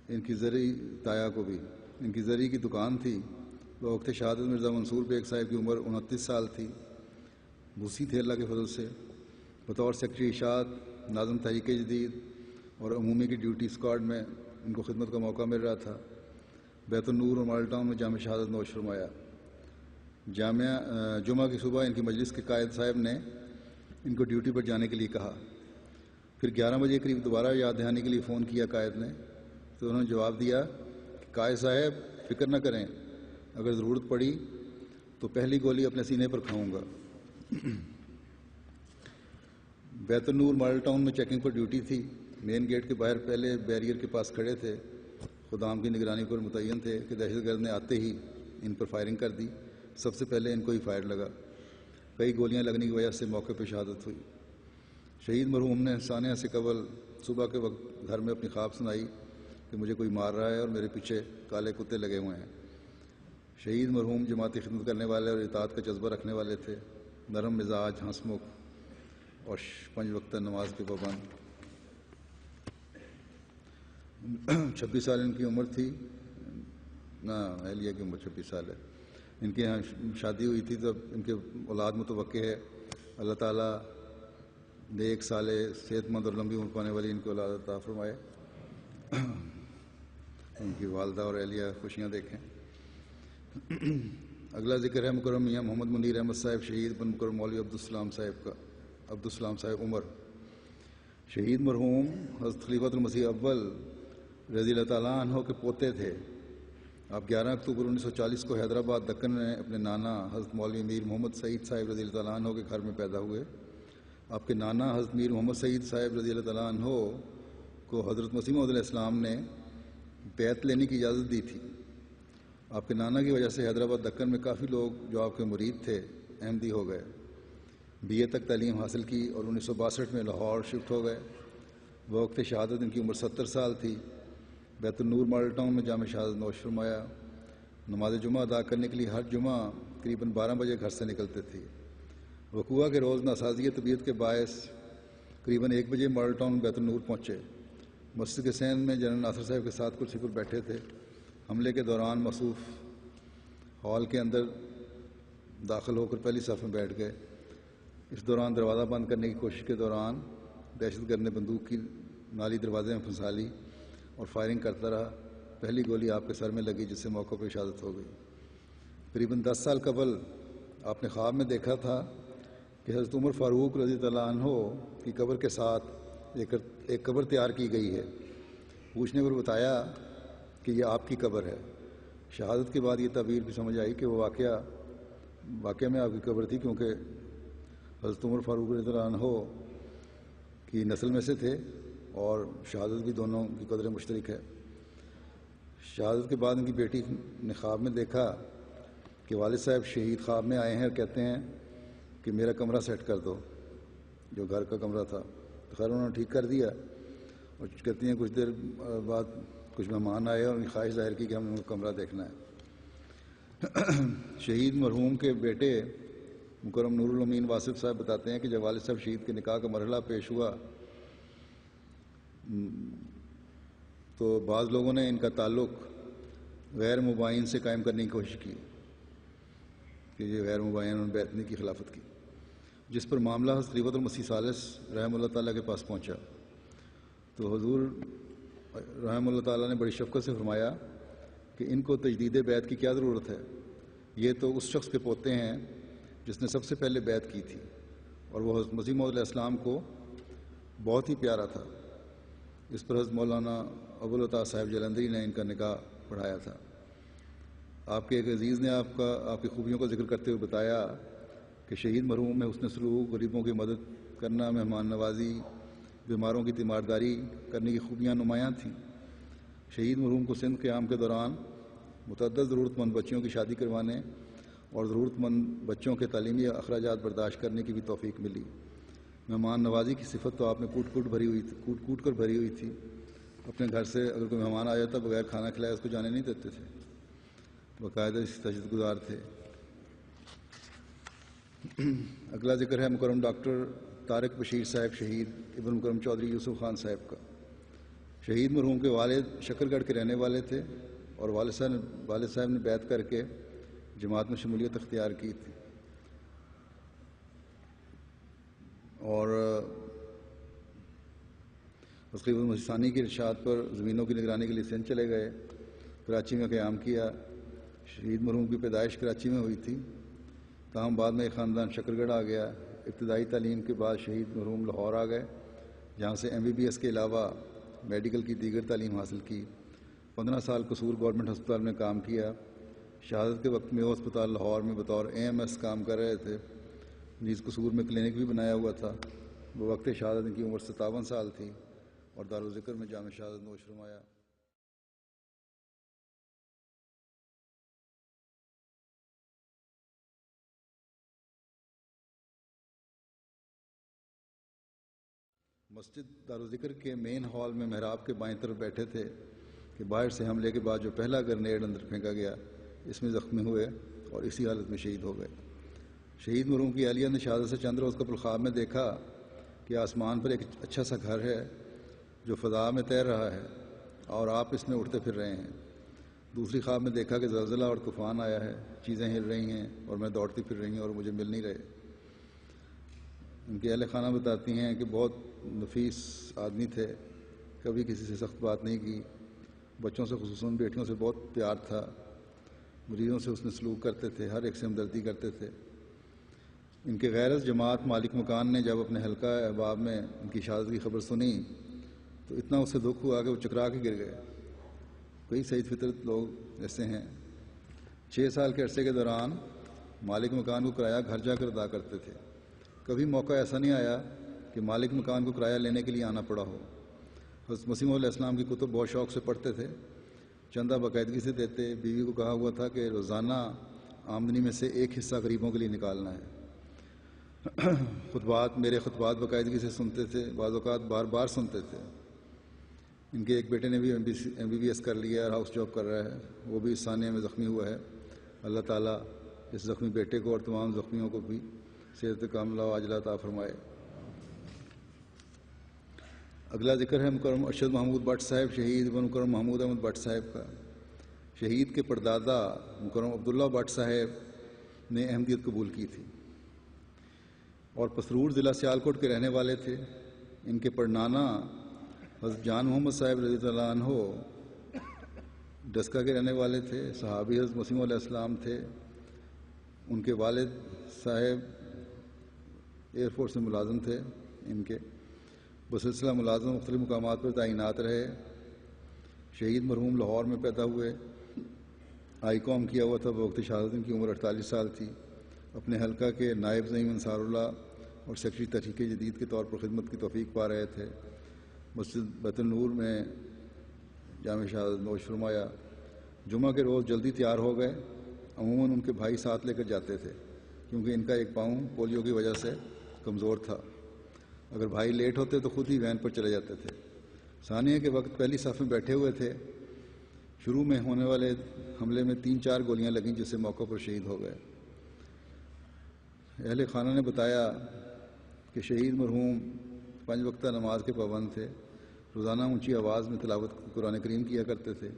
ان کی زرعی تایا کو بھی ان کی زرعی کی دکان تھی. بوقت شہادت مرزا منصور بیگ صاحب کی عمر 29 سال تھی. بوسی تھے اللہ کے فضل سے. بطور سیکرٹری اشاعت ناظم تحریک جدید اور عمومی کی ڈیوٹی اسکواڈ میں ان کو خدمت کا موقع مل رہا تھا. بیت النور اور ماڈل ٹاؤن میں جامع شہادت نوش فرمایا. جمعہ کی صبح ان کی مجلس کے قائد صاحب نے ان کو ڈیوٹی پر جانے کے لیے کہا. پھر 11 بجے قریب دوبارہ یاد دہانی کے لیے فون کیا قائد نے تو انہوں نے جواب دیا کہ قائد صاحب فکر نہ کریں، اگر ضرورت پڑی تو پہلی گولی اپنے سینے پر کھاؤں گا. بیت النور ماڈل ٹاؤن میں چیکنگ پر ڈیوٹی تھی. مین گیٹ کے باہر پہلے بیریئر کے پاس کھڑے تھے. خدام کی نگرانی پر متعین تھے کہ دہشت گرد نے آتے ہی ان پر فائرنگ کر دی. سب سے پہلے ان کو ہی فائر لگا. کئی گولیاں لگنے کی وجہ سے موقع پہ شہادت ہوئی. شہید مرحوم نے ثانیہ سے قبل صبح کے وقت گھر میں اپنی خواب سنائی کہ مجھے کوئی مار رہا ہے اور میرے پیچھے کالے کتے لگے ہوئے ہیں. شہید مرحوم جماعتی خدمت کرنے والے اور اطاعت کا جذبہ رکھنے والے تھے. نرم مزاج، ہنسمکھ اور 5 وقت نماز کے پابند. 26 سال ان کی عمر تھی. نہ اہلیہ کی عمر 26 سال ہے. ان کے یہاں شادی ہوئی تھی تب ان کے اولاد متوقع ہے. اللہ تعالیٰ نیک صالح صحت مند اور لمبی عمر پانے والی ان کو اولاد عطا فرمائے. ان کی والدہ اور اہلیہ خوشیاں دیکھیں. اگلا ذکر ہے مکرم میاں محمد منیر احمد صاحب شہید بن مکرم مولوی عبدالسلام صاحب کا. عبدالسلام صاحب عمر. شہید مرحوم حضرت خلیفۃ المسیح اول رضی اللہ تعالیٰ عنہ کے پوتے تھے. آپ 11 اکتوبر 1940 کو حیدرآباد دکن میں اپنے نانا حضرت مولوی میر محمد سعید صاحب رضی اللہ تعالیٰ عنہ کے گھر میں پیدا ہوئے. آپ کے نانا حضرت میر محمد سعید صاحب رضی اللہ تعالیٰ عنہ کو حضرت مسیح موعود علیہ السلام نے بیعت لینے کی اجازت دی تھی. آپ کے نانا کی وجہ سے حیدرآباد دکن میں کافی لوگ جو آپ کے مرید تھے احمدی ہو گئے. BA تک تعلیم حاصل کی اور 1962 میں لاہور شفٹ ہو گئے. وقت شہادت ان کی عمر 70 سال تھی. بیت النور ماڈل ٹاؤن میں جامع شہادت نوش فرمایا. نماز جمعہ ادا کرنے کے لیے ہر جمعہ قریباً 12 بجے گھر سے نکلتے تھے. وقوعہ کے روز ناسازی طبیعت کے باعث قریباً 1 بجے ماڈل ٹاؤن بیت النور پہنچے. مسجد کے سین میں جنرل ناصر صاحب کے ساتھ کچھ سپر بیٹھے تھے. حملے کے دوران مصروف ہال کے اندر داخل ہو کر پہلی صف میں بیٹھ گئے. اس دوران دروازہ بند کرنے کی کوشش کے دوران دہشت گرد نے بندوق کی نالی دروازے میں پھنسا لی اور فائرنگ کرتا رہا. پہلی گولی آپ کے سر میں لگی جس سے موقع پہ شہادت ہو گئی. قریباً 10 سال قبل آپ نے خواب میں دیکھا تھا کہ حضرت عمر فاروق رضی اللہ عنہ کی قبر کے ساتھ ایک قبر تیار کی گئی ہے. پوچھنے پر بتایا کہ یہ آپ کی قبر ہے. شہادت کے بعد یہ تعبیر بھی سمجھ آئی کہ وہ واقعہ میں آپ کی قبر تھی، کیونکہ حضرت عمر فاروق رضی اللہ عنہ کی نسل میں سے تھے اور شہادت بھی دونوں کی قدر مشترک ہے۔ شہادت کے بعد ان کی بیٹی نے خواب میں دیکھا کہ والد صاحب شہید خواب میں آئے ہیں اور کہتے ہیں کہ میرا کمرہ سیٹ کر دو، جو گھر کا کمرہ تھا۔ تو خیر انہوں نے ٹھیک کر دیا، اور کہتی ہیں کچھ دیر بعد کچھ مہمان آئے اور ان کی خواہش ظاہر کی کہ ہم ان کو کمرہ دیکھنا ہے۔ شہید مرحوم کے بیٹے مکرم نور الامین واصف صاحب بتاتے ہیں کہ جب والد صاحب شہید کے نکاح کا مرحلہ پیش ہوا تو بعض لوگوں نے ان کا تعلق غیر مبائن سے قائم کرنے کی کوشش کی کہ یہ غیر مبائن انہوں نے بیعت نہیں کی، خلافت کی، جس پر معاملہ حضرت خلیفۃ المسیح ثالث رحمہ اللہ تعالیٰ کے پاس پہنچا۔ تو حضور رحمہ اللہ تعالیٰ نے بڑی شفقت سے فرمایا کہ ان کو تجدید بیعت کی کیا ضرورت ہے، یہ تو اس شخص کے پوتے ہیں جس نے سب سے پہلے بیعت کی تھی، اور وہ حضرت مسیح موعود علیہ السلام کو بہت ہی پیارا تھا۔ اس پر حضرت مولانا ابوالعطا صاحب جلندری نے ان کا نکاح پڑھایا تھا۔ آپ کے ایک عزیز نے آپ کی خوبیوں کا ذکر کرتے ہوئے بتایا کہ شہید مرحوم میں حسن سلوک، غریبوں کی مدد کرنا، مہمان نوازی، بیماروں کی تیمارداری کرنے کی خوبیاں نمایاں تھیں۔ شہید مرحوم کو سندھ قیام کے دوران متعدد ضرورت مند بچوں کی شادی کروانے اور ضرورت مند بچوں کے تعلیمی اخراجات برداشت کرنے کی بھی توفیق ملی۔ مہمان نوازی کی صفت تو آپ میں کوٹ کوٹ کر بھری ہوئی تھی۔ اپنے گھر سے اگر کوئی مہمان آ جاتا بغیر کھانا کھلائے اس کو جانے نہیں دیتے تھے، باقاعدہ تشدد گزار تھے۔ اگلا ذکر ہے مکرم ڈاکٹر طارق بشیر صاحب شہید ابن مکرم چودھری یوسف خان صاحب کا۔ شہید مرحوم کے والد شکر گڑھ کے رہنے والے تھے اور والد صاحب نے بیعت کر کے جماعت میں شمولیت اختیار کی تھی، اور خلیفۃ المسیح ثانی کی ارشاد پر زمینوں کی نگرانی کے لیے سندھ چلے گئے، کراچی میں قیام کیا۔ شہید مرحوم کی پیدائش کراچی میں ہوئی تھی، تاہم بعد میں ایک خاندان شکر گڑھ آ گیا۔ ابتدائی تعلیم کے بعد شہید مرحوم لاہور آ گئے، جہاں سے MBBS کے علاوہ میڈیکل کی دیگر تعلیم حاصل کی۔ 15 سال قصور گورنمنٹ ہسپتال میں کام کیا۔ شہادت کے وقت میں وہ ہسپتال لاہور میں بطور AMS کام کر رہے تھے، جس قصور میں کلینک بھی بنایا ہوا تھا۔ بوقت شہادت ان کی عمر 57 سال تھی اور دارالذکر میں جامع شہادت نوش فرمایا۔ مسجد دارالذکر کے مین ہال میں محراب کے بائیں طرف بیٹھے تھے کہ باہر سے حملے کے بعد جو پہلا گرنیڈ اندر پھینکا گیا اس میں زخمی ہوئے اور اسی حالت میں شہید ہو گئے۔ شہید مرحوم کی اہلیہ نے شہادت سے چند روز قبل خواب میں دیکھا کہ آسمان پر ایک اچھا سا گھر ہے جو فضا میں تیر رہا ہے اور آپ اس میں اٹھتے پھر رہے ہیں۔ دوسری خواب میں دیکھا کہ زلزلہ اور طوفان آیا ہے، چیزیں ہل رہی ہیں اور میں دوڑتی پھر رہی ہوں اور مجھے مل نہیں رہے۔ ان کے اہل خانہ بتاتی ہیں کہ بہت نفیس آدمی تھے، کبھی کسی سے سخت بات نہیں کی، بچوں سے خصوصاً بیٹیوں سے بہت پیار تھا، مریضوں سے حسن سلوک کرتے تھے، ہر ایک سے ہمدردی کرتے تھے۔ ان کے غیرت جماعت مالک مکان نے جب اپنے حلقہ احباب میں ان کی شہادت کی خبر سنی تو اتنا اس سے دکھ ہوا کہ وہ چکرا کے گر گئے۔ کئی سعید فطرت لوگ ایسے ہیں۔ 6 سال کے عرصے کے دوران مالک مکان کو کرایہ گھر جا کر ادا کرتے تھے، کبھی موقع ایسا نہیں آیا کہ مالک مکان کو کرایہ لینے کے لیے آنا پڑا ہو۔ حضرت مسیح علیہ السلام کی کتب بہت شوق سے پڑھتے تھے، چندہ باقاعدگی سے دیتے۔ بیوی کو کہا ہوا تھا کہ روزانہ آمدنی میں سے ایک حصہ غریبوں کے لیے نکالنا ہے۔ میرے خطبات باقاعدگی سے سنتے تھے، بعض اوقات بار بار سنتے تھے۔ ان کے ایک بیٹے نے بھی MBBS کر لیا اور ہاؤس جاب کر رہا ہے، وہ بھی اس سانحے میں زخمی ہوا ہے۔ اللہ تعالیٰ اس زخمی بیٹے کو اور تمام زخمیوں کو بھی صحت کاملہ و عاجلہ عطا فرمائے۔ اگلا ذکر ہے مکرم ارشد محمود بٹ صاحب شہید ابن مکرم محمود احمد بٹ صاحب کا۔ شہید کے پردادا مکرم عبداللہ بٹ صاحب نے احمدیت قبول کی تھی اور پسرور ضلع سیالکوٹ کے رہنے والے تھے۔ ان کے پڑنانا حضرت جان محمد صاحب رضی اللہ عنہ ڈسکا کے رہنے والے تھے، صحابی حضرت مسیح علیہ السلام تھے۔ ان کے والد صاحب ایئر فورس میں ملازم تھے۔ ان کے بسلسلہ ملازم مختلف مقامات پر تعینات رہے۔ شہید مرحوم لاہور میں پیدا ہوئے، آئی کام کیا ہوا تھا۔ بوقت شہادت ان کی عمر 48 سال تھی۔ اپنے حلقہ کے نائب زعیم انصار اللہ اور سیکرٹری تحریک جدید کے طور پر خدمت کی توفیق پا رہے تھے۔ مسجد بیت النور میں جامع شہادت نوش فرمایا۔ جمعہ کے روز جلدی تیار ہو گئے۔ عموماً ان کے بھائی ساتھ لے کر جاتے تھے کیونکہ ان کا ایک پاؤں پولیو کی وجہ سے کمزور تھا۔ اگر بھائی لیٹ ہوتے تو خود ہی وین پر چلے جاتے تھے۔ ثانیہ کے وقت پہلی صف میں بیٹھے ہوئے تھے۔ شروع میں ہونے والے حملے میں 3-4 گولیاں لگیں جس سے موقع پر شہید ہو گئے۔ اہل خانہ نے بتایا کہ شہید مرحوم 5 وقتہ نماز کے پابند تھے، روزانہ اونچی آواز میں تلاوت قرآن کریم کیا کرتے تھے،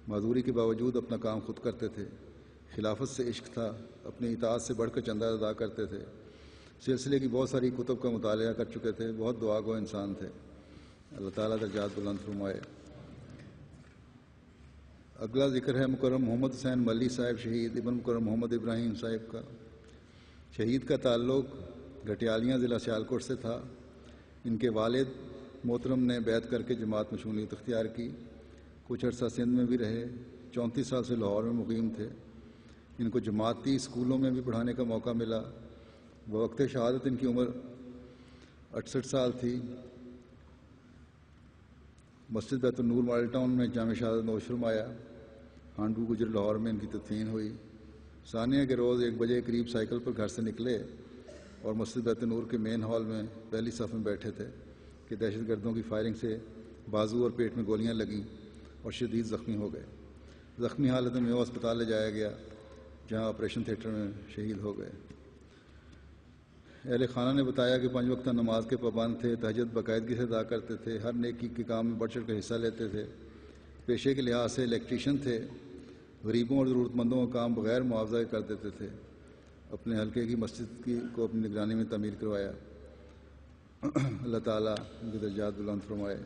معذوری کے باوجود اپنا کام خود کرتے تھے، خلافت سے عشق تھا، اپنی اطاعت سے بڑھ کر چندہ ادا کرتے تھے، سلسلے کی بہت ساری کتب کا مطالعہ کر چکے تھے، بہت دعا گو انسان تھے۔ اللہ تعالیٰ درجات بلند فرمائے۔ اگلا ذکر ہے مکرم محمد حسین ملی صاحب شہید ابن مکرم محمد ابراہیم صاحب کا۔ شہید کا تعلق گٹیالیاں ضلع سیالکوٹ سے تھا۔ ان کے والد محترم نے بیعت کر کے جماعت میں شمولیت اختیار کی، کچھ عرصہ سندھ میں بھی رہے، 34 سال سے لاہور میں مقیم تھے۔ ان کو جماعتی اسکولوں میں بھی پڑھانے کا موقع ملا۔ بوقت شہادت ان کی عمر 68 سال تھی۔ مسجد بیت النور ماڈل ٹاؤن میں جامع شہادت نوش فرمایا۔ ہانڈو گجر لاہور میں ان کی تدفین ہوئی۔ ثانیہ کے روز 1 بجے قریب سائیکل پر گھر سے نکلے اور مسجد بیت النور کے مین ہال میں پہلی صف میں بیٹھے تھے کہ دہشت گردوں کی فائرنگ سے بازو اور پیٹ میں گولیاں لگیں اور شدید زخمی ہو گئے۔ زخمی حالت میں میو ہسپتال لے جایا گیا جہاں آپریشن تھیٹر میں شہید ہو گئے۔ اہل خانہ نے بتایا کہ 5 وقتہ نماز کے پابند تھے، تہجد باقاعدگی سے ادا کرتے تھے، ہر نیکی کے کام میں بڑھ چڑھ کر حصہ لیتے تھے، پیشے کے لحاظ سے الیکٹریشین تھے، غریبوں اور ضرورت مندوں کا کام بغیر معاوضہ کر دیتے تھے، اپنے حلقے کی مسجد کو اپنی نگرانی میں تعمیر کروایا۔ اللہ تعالیٰ ان کے درجات بلند فرمائے۔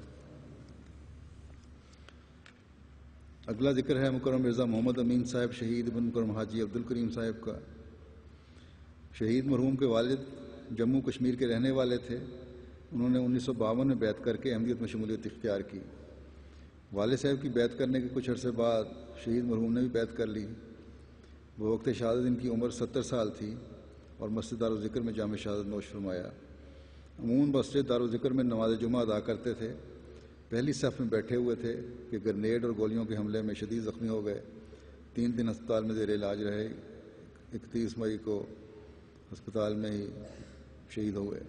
اگلا ذکر ہے مکرم مرزا محمد امین صاحب شہید ابن مکرم حاجی عبد الکریم صاحب کا۔ شہید مرحوم کے والد جموں کشمیر کے رہنے والے تھے۔ انہوں نے 1952 میں بیعت کر کے احمدیت میں شمولیت اختیار کی۔ والد صاحب کی بیعت کرنے کے کچھ عرصے بعد شہید مرحوم نے بھی بیعت کر لی۔ بوقت شہادت ان کی عمر 70 سال تھی اور مسجد دارالذکر میں جامع شہادت نوش فرمایا۔ عموماً مسجد دارالذکر میں نماز جمعہ ادا کرتے تھے۔ پہلی صف میں بیٹھے ہوئے تھے کہ گرنیڈ اور گولیوں کے حملے میں شدید زخمی ہو گئے۔ 3 دن ہسپتال میں زیر علاج رہے۔ 31 مئی کو ہسپتال میں ہی شہید ہو گئے۔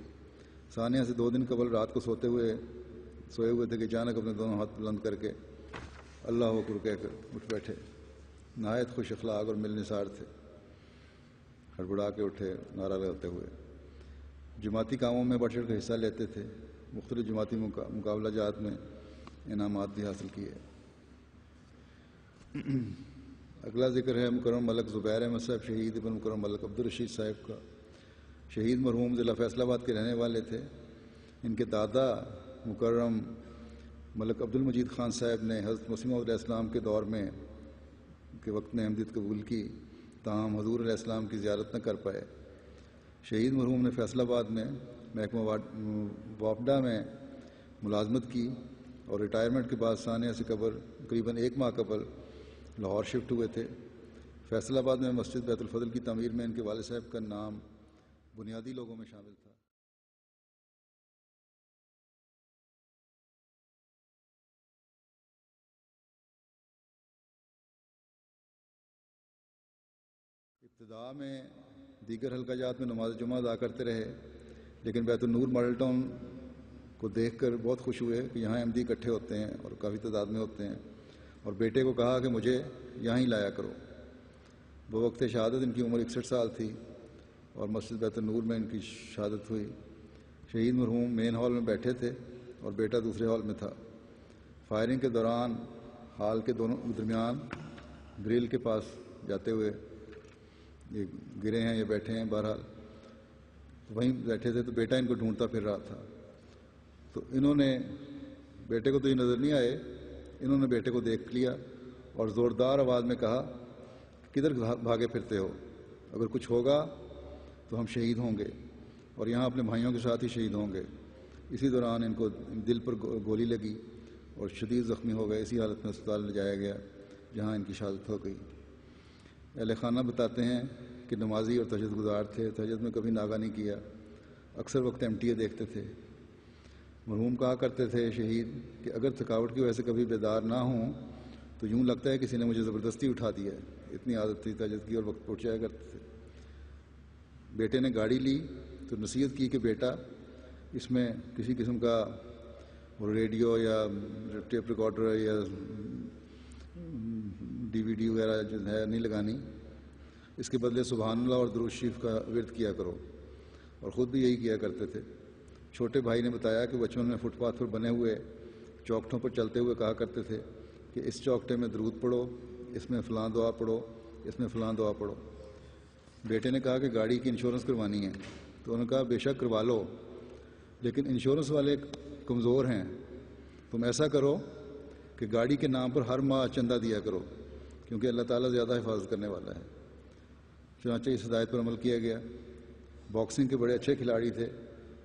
ثانیہ سے 2 دن قبل رات کو سوئے ہوئے تھے کہ اچانک اپنے دونوں ہاتھ بلند کر کے اللہ اکبر کہہ کر اٹھ بیٹھے۔ نہایت خوش اخلاق اور ملنسار تھے، ہڑبڑا کے اٹھے نعرہ لگاتے ہوئے۔ جماعتی کاموں میں بڑھ چڑھ کر حصہ لیتے تھے، مختلف جماعتی مقابلہ جات میں انعامات بھی حاصل کیے۔ اگلا ذکر ہے مکرم ملک زبیر احمد صاحب شہید ابن مکرم ملک عبدالرشید صاحب کا۔ شہید مرحوم ضلع فیصل آباد کے رہنے والے تھے۔ ان کے دادا مکرم ملک عبد المجید خان صاحب نے حضرت مسیح موعود علیہ السلام کے دور میں کے وقت میں احمدیت قبول کی، تاہم حضور علیہ السلام کی زیارت نہ کر پائے۔ شہید مرحوم نے فیصل آباد میں محکمہ وافڈا میں ملازمت کی اور ریٹائرمنٹ کے بعد ثانیہ سے تقریباً 1 ماہ قبل لاہور شفٹ ہوئے تھے۔ فیصل آباد میں مسجد بیت الفضل کی تعمیر میں ان کے والد صاحب کا نام بنیادی لوگوں میں شامل تھا۔ ابتدا میں دیگر حلقہ جات میں نماز جمعہ ادا کرتے رہے، لیکن بیت النور ماڈل ٹاؤن کو دیکھ کر بہت خوش ہوئے کہ یہاں احمدی اکٹھے ہوتے ہیں اور کافی تعداد میں ہوتے ہیں، اور بیٹے کو کہا کہ مجھے یہاں ہی لایا کرو۔ بوقت شہادت ان کی عمر 61 سال تھی اور مسجد بیت النور میں ان کی شہادت ہوئی۔ شہید مرحوم مین ہال میں بیٹھے تھے اور بیٹا دوسرے ہال میں تھا۔ فائرنگ کے دوران ہال کے دونوں درمیان گرل کے پاس جاتے ہوئے یہ گرے ہیں یا بیٹھے ہیں، بہرحال وہیں بیٹھے تھے تو بیٹا ان کو ڈھونڈتا پھر رہا تھا۔ تو انہوں نے بیٹے کو تو یہ نظر نہیں آئے، انہوں نے بیٹے کو دیکھ لیا اور زوردار آواز میں کہا کدھر بھاگے پھرتے ہو، اگر کچھ ہوگا تو ہم شہید ہوں گے اور یہاں اپنے بھائیوں کے ساتھ ہی شہید ہوں گے۔ اسی دوران ان کو دل پر گولی لگی اور شدید زخمی ہو گئے۔ اسی حالت میں ہسپتال لے جایا گیا جہاں ان کی شہادت ہو گئی۔ اہل خانہ بتاتے ہیں کہ نمازی اور تہجد گزار تھے، تہجد میں کبھی ناغہ نہیں کیا، اکثر وقت MTA دیکھتے تھے۔ مرحوم کہا کرتے تھے شہید کہ اگر تھکاوٹ کی وجہ سے کبھی بیدار نہ ہوں تو یوں لگتا ہے کسی نے مجھے زبردستی اٹھا دیا ہے، اتنی عادت تھی تہجد کی اور وقت پہنچ جایا کرتے تھے۔ بیٹے نے گاڑی لی تو نصیحت کی کہ بیٹا اس میں کسی قسم کا ریڈیو یا ٹیپ ریکارڈر یا DVD وغیرہ جو ہے نہیں لگانی، اس کے بدلے سبحان اللہ اور درود شریف کا ورد کیا کرو، اور خود بھی یہی کیا کرتے تھے۔ چھوٹے بھائی نے بتایا کہ بچپن میں فٹ پاتھ پر بنے ہوئے چوکٹوں پر چلتے ہوئے کہا کرتے تھے کہ اس چوکٹے میں درود پڑھو، اس میں فلاں دعا پڑھو، اس میں فلاں دعا پڑھو۔ بیٹے نے کہا کہ گاڑی کی انشورنس کروانی ہے، تو انہوں نے کہا بے شک کروا لو، لیکن انشورنس والے کمزور ہیں، تم ایسا کرو کہ گاڑی کے نام پر ہر ماہ چندہ دیا کرو، کیونکہ اللہ تعالیٰ زیادہ حفاظت کرنے والا ہے۔ چنانچہ اس ہدایت پر عمل کیا گیا۔ باکسنگ کے بڑے اچھے کھلاڑی تھے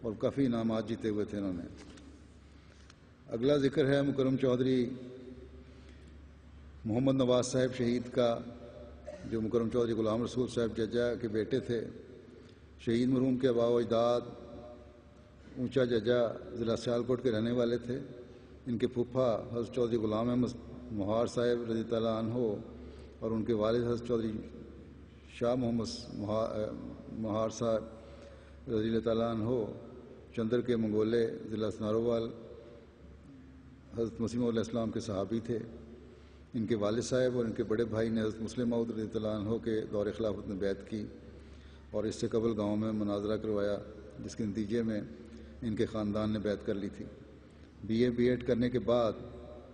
اور کافی انعامات جیتے ہوئے تھے انہوں نے۔ اگلا ذکر ہے مکرم چودھری محمد نواز صاحب شہید کا، جو مکرم چودھری غلام رسول صاحب ججا کے بیٹے تھے۔ شہید مرحوم کے آباء و اجداد اونچا ججا ضلع سیالکوٹ کے رہنے والے تھے۔ ان کے پھپھا حضرت چودھری غلام احمد مہار صاحب رضی اللہ عنہ اور ان کے والد حضرت چودھری شاہ محمد مہار صاحب رضی اللہ تعالیٰ عنہ چندر کے منگولے ضلع سناروال حضرت مسیح علیہ السلام کے صحابی تھے۔ ان کے والد صاحب اور ان کے بڑے بھائی نے حضرت مسلم موعود رضی اللہ عنہ کے دور خلافت میں بیعت کی اور اس سے قبل گاؤں میں مناظرہ کروایا، جس کے نتیجے میں ان کے خاندان نے بیعت کر لی تھی۔ بی ایڈ کرنے کے بعد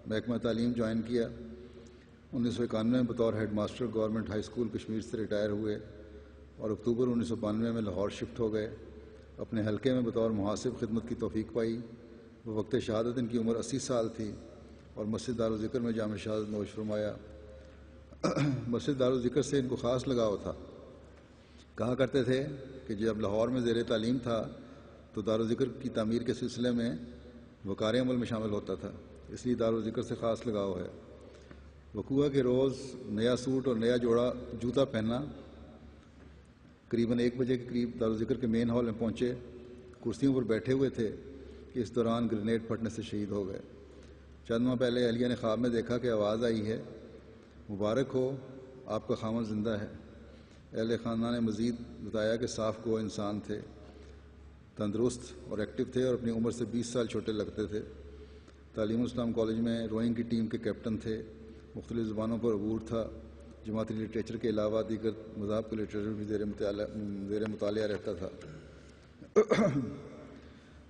محکمہ تعلیم جوائن کیا۔ 1991 میں بطور head master government high school Kashmir سے ریٹائر ہوئے اور اکتوبر 1992 میں لاہور شفٹ ہو گئے۔ اپنے حلقے میں بطور محاسب خدمت کی توفیق پائی۔ وہ وقت شہادت ان کی عمر 80 سال تھی اور مسجد دارالذکر میں جامع شہادت نوش فرمایا۔ مسجد دارالذکر سے ان کو خاص لگاؤ تھا۔ کہا کرتے تھے کہ جب لاہور میں زیر تعلیم تھا تو دارالذکر کی تعمیر کے سلسلے میں وقار عمل میں شامل ہوتا تھا، اس لیے دارالذکر سے خاص لگاؤ ہے۔ وقوعہ کے روز نیا سوٹ اور نیا جوڑا جوتا پہنا، قریباً 1 بجے کے قریب دارالذکر کے مین ہال میں پہنچے، کرسیوں پر بیٹھے ہوئے تھے کہ اس دوران گرینیڈ پھٹنے سے شہید ہو گئے۔ چند ماہ پہلے اہلیہ نے خواب میں دیکھا کہ آواز آئی ہے، مبارک ہو آپ کا خامد زندہ ہے۔ اہل خانہ نے مزید بتایا کہ صاف گو انسان تھے، تندرست اور ایکٹیو تھے اور اپنی عمر سے 20 سال چھوٹے لگتے تھے۔ تعلیم اسلام کالج میں روئنگ کی ٹیم کے کیپٹن تھے، مختلف زبانوں پر عبور تھا، جماعتی لٹریچر کے علاوہ دیگر مذاہب کا لٹریچر بھی زیر مطالعہ رہتا تھا۔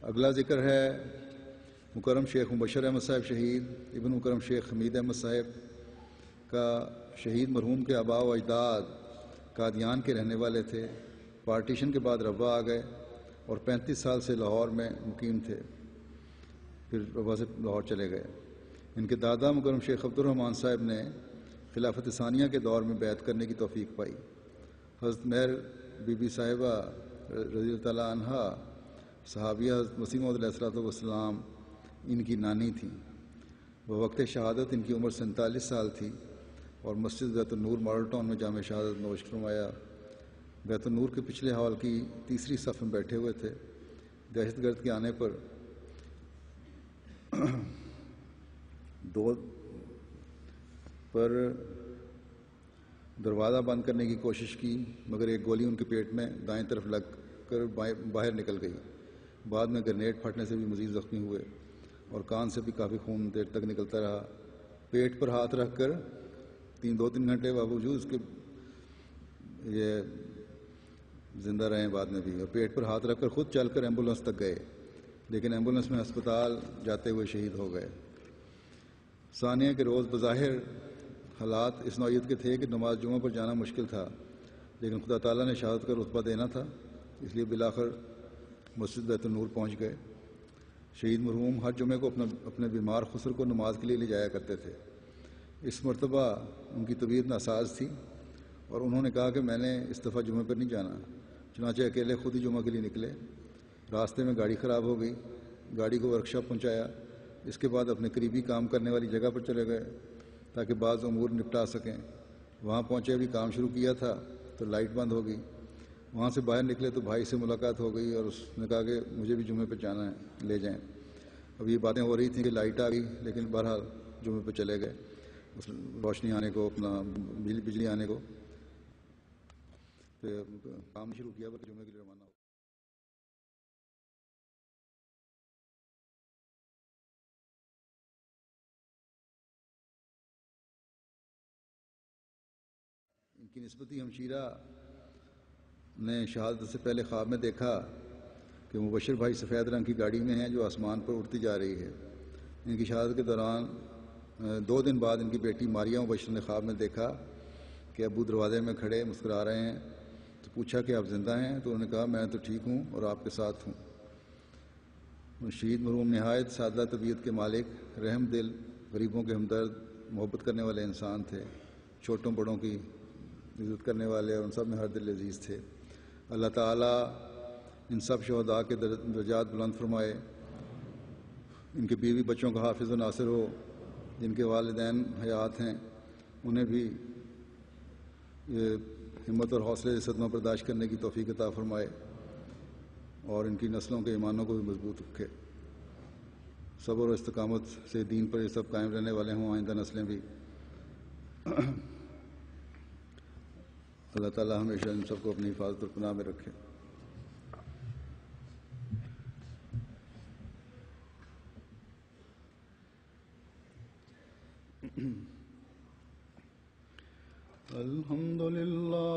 اگلا ذکر ہے مکرم شیخ مبشر احمد صاحب شہید ابن مکرم شیخ حمید احمد صاحب کا۔ شہید مرحوم کے آباء و اجداد قادیان کے رہنے والے تھے۔ پارٹیشن کے بعد ربا آ گئے اور 35 سال سے لاہور میں مقیم تھے، پھر ربا سے لاہور چلے گئے۔ ان کے دادا مکرم شیخ عبد الرحمن صاحب نے خلافت ثانیہ کے دور میں بیعت کرنے کی توفیق پائی۔ حضرت مہر بی بی صاحبہ رضی اللہ تعالیٰ عنہ صحابیہ حضرت مسیح موعود علیہ السلام ان کی نانی تھیں۔ وہ وقت شہادت ان کی عمر 47 سال تھی اور مسجد بیت النور ماڈل ٹاؤن میں جامع شہادت نوش فرمایا۔ بیت النور کے پچھلے ہال کی تیسری صف میں بیٹھے ہوئے تھے۔ دہشت گرد کے آنے پر دروازہ بند کرنے کی کوشش کی، مگر ایک گولی ان کے پیٹ میں دائیں طرف لگ کر باہر نکل گئی۔ بعد میں گرنیڈ پھٹنے سے بھی مزید زخمی ہوئے اور کان سے بھی کافی خون دیر تک نکلتا رہا۔ پیٹ پر ہاتھ رکھ کر 2-3 گھنٹے باوجود اس کے یہ زندہ رہے بعد میں بھی، اور پیٹ پر ہاتھ رکھ کر خود چل کر ایمبولنس تک گئے، لیکن ایمبولنس میں ہسپتال جاتے ہوئے شہید ہو گئے۔ ثانیہ کے روز بظاہر حالات اس نوعیت کے تھے کہ نماز جمعہ پر جانا مشکل تھا، لیکن خدا تعالیٰ نے شہادت کا رتبہ دینا تھا، اس لیے بالآخر مسجد بیت النور پہنچ گئے۔ شہید مرحوم ہر جمعے کو اپنے بیمار خسر کو نماز کے لیے لے جایا کرتے تھے۔ اس مرتبہ ان کی طبیعت ناساز تھی اور انہوں نے کہا کہ میں نے اس دفعہ جمعے پر نہیں جانا، چنانچہ اکیلے خود ہی جمعہ کے لیے نکلے۔ راستے میں گاڑی خراب ہو گئی، گاڑی کو ورکشاپ پہنچایا، اس کے بعد اپنے قریبی کام کرنے والی جگہ پر چلے گئے تاکہ بعض امور نپٹا سکیں۔ وہاں پہنچے، ابھی کام شروع کیا تھا تو لائٹ بند ہو گئی۔ وہاں سے باہر نکلے تو بھائی سے ملاقات ہو گئی اور اس نے کہا کہ مجھے بھی جمعے پہ جانا ہے، لے جائیں۔ اب یہ باتیں ہو رہی تھیں کہ لائٹ آ گئی، لیکن بہرحال جمعے پہ چلے گئے، اس روشنی آنے کو، اپنا بجلی آنے کو، پھر کام شروع کیا کہ جمعے کے لیے روانہ ہو۔ ان کی نسبتی ہمشیرہ نے شہادت سے پہلے خواب میں دیکھا کہ مبشر بھائی سفید رنگ کی گاڑی میں ہیں جو آسمان پر اڑتی جا رہی ہے۔ ان کی شہادت کے دوران 2 دن بعد ان کی بیٹی ماریہ مبشر نے خواب میں دیکھا کہ ابو دروازے میں کھڑے مسکرا رہے ہیں، تو پوچھا کہ آپ زندہ ہیں؟ تو انہوں نے کہا میں تو ٹھیک ہوں اور آپ کے ساتھ ہوں۔ شہید مرحوم نہایت سادہ طبیعت کے مالک، رحم دل، غریبوں کے ہمدرد، محبت کرنے والے انسان تھے، چھوٹوں بڑوں کی عزت کرنے والے، اور ان سب میں ہر دل عزیز تھے۔ اللہ تعالیٰ ان سب شہداء کے درجات بلند فرمائے، ان کے بیوی بچوں کا حافظ و ناصر ہو، جن کے والدین حیات ہیں انہیں بھی ہمت اور حوصلے سے صدمہ برداشت کرنے کی توفیق عطا فرمائے، اور ان کی نسلوں کے ایمانوں کو بھی مضبوط رکھے۔ صبر و استقامت سے دین پر یہ سب قائم رہنے والے ہوں، آئندہ نسلیں بھی۔ اللہ تعالیٰ ہمیشہ ان سب کو اپنی حفاظت اور پناہ میں رکھے۔ الحمد للہ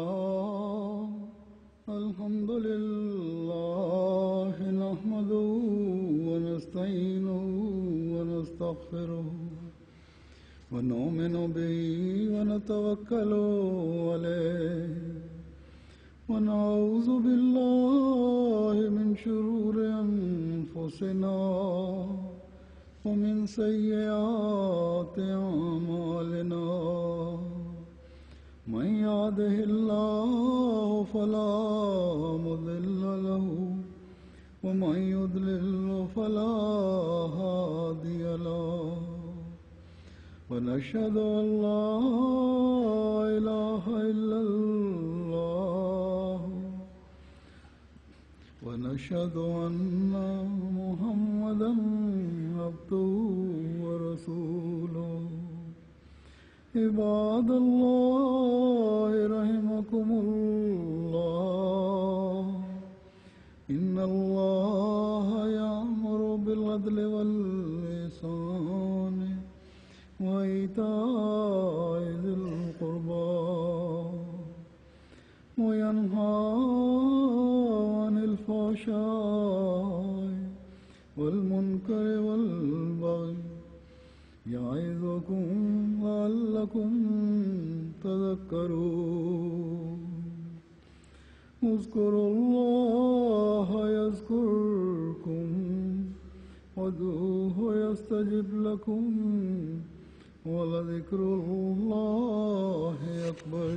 نحمده ونستعینه ونستغفره ونؤمن به ونتوکل علیہ ونعوذ باللہ من شرور انفسنا ومن سیئات اعمالنا من يهده الله فلا مضل له ومن يضلل فلا هادي له ونشهد أن لا إله إلا الله ونشهد أن محمدا عبده ورسوله عباد الله رحمكم الله إن الله يأمر بالعدل والإحسان وإيتاء ذي القربى وينهى عن الفحشاء والمنكر والبغي يعظكم لعلكم تذكرون اذكروا الله يذكركم وادعوه يستجب لكم ولذكر الله أكبر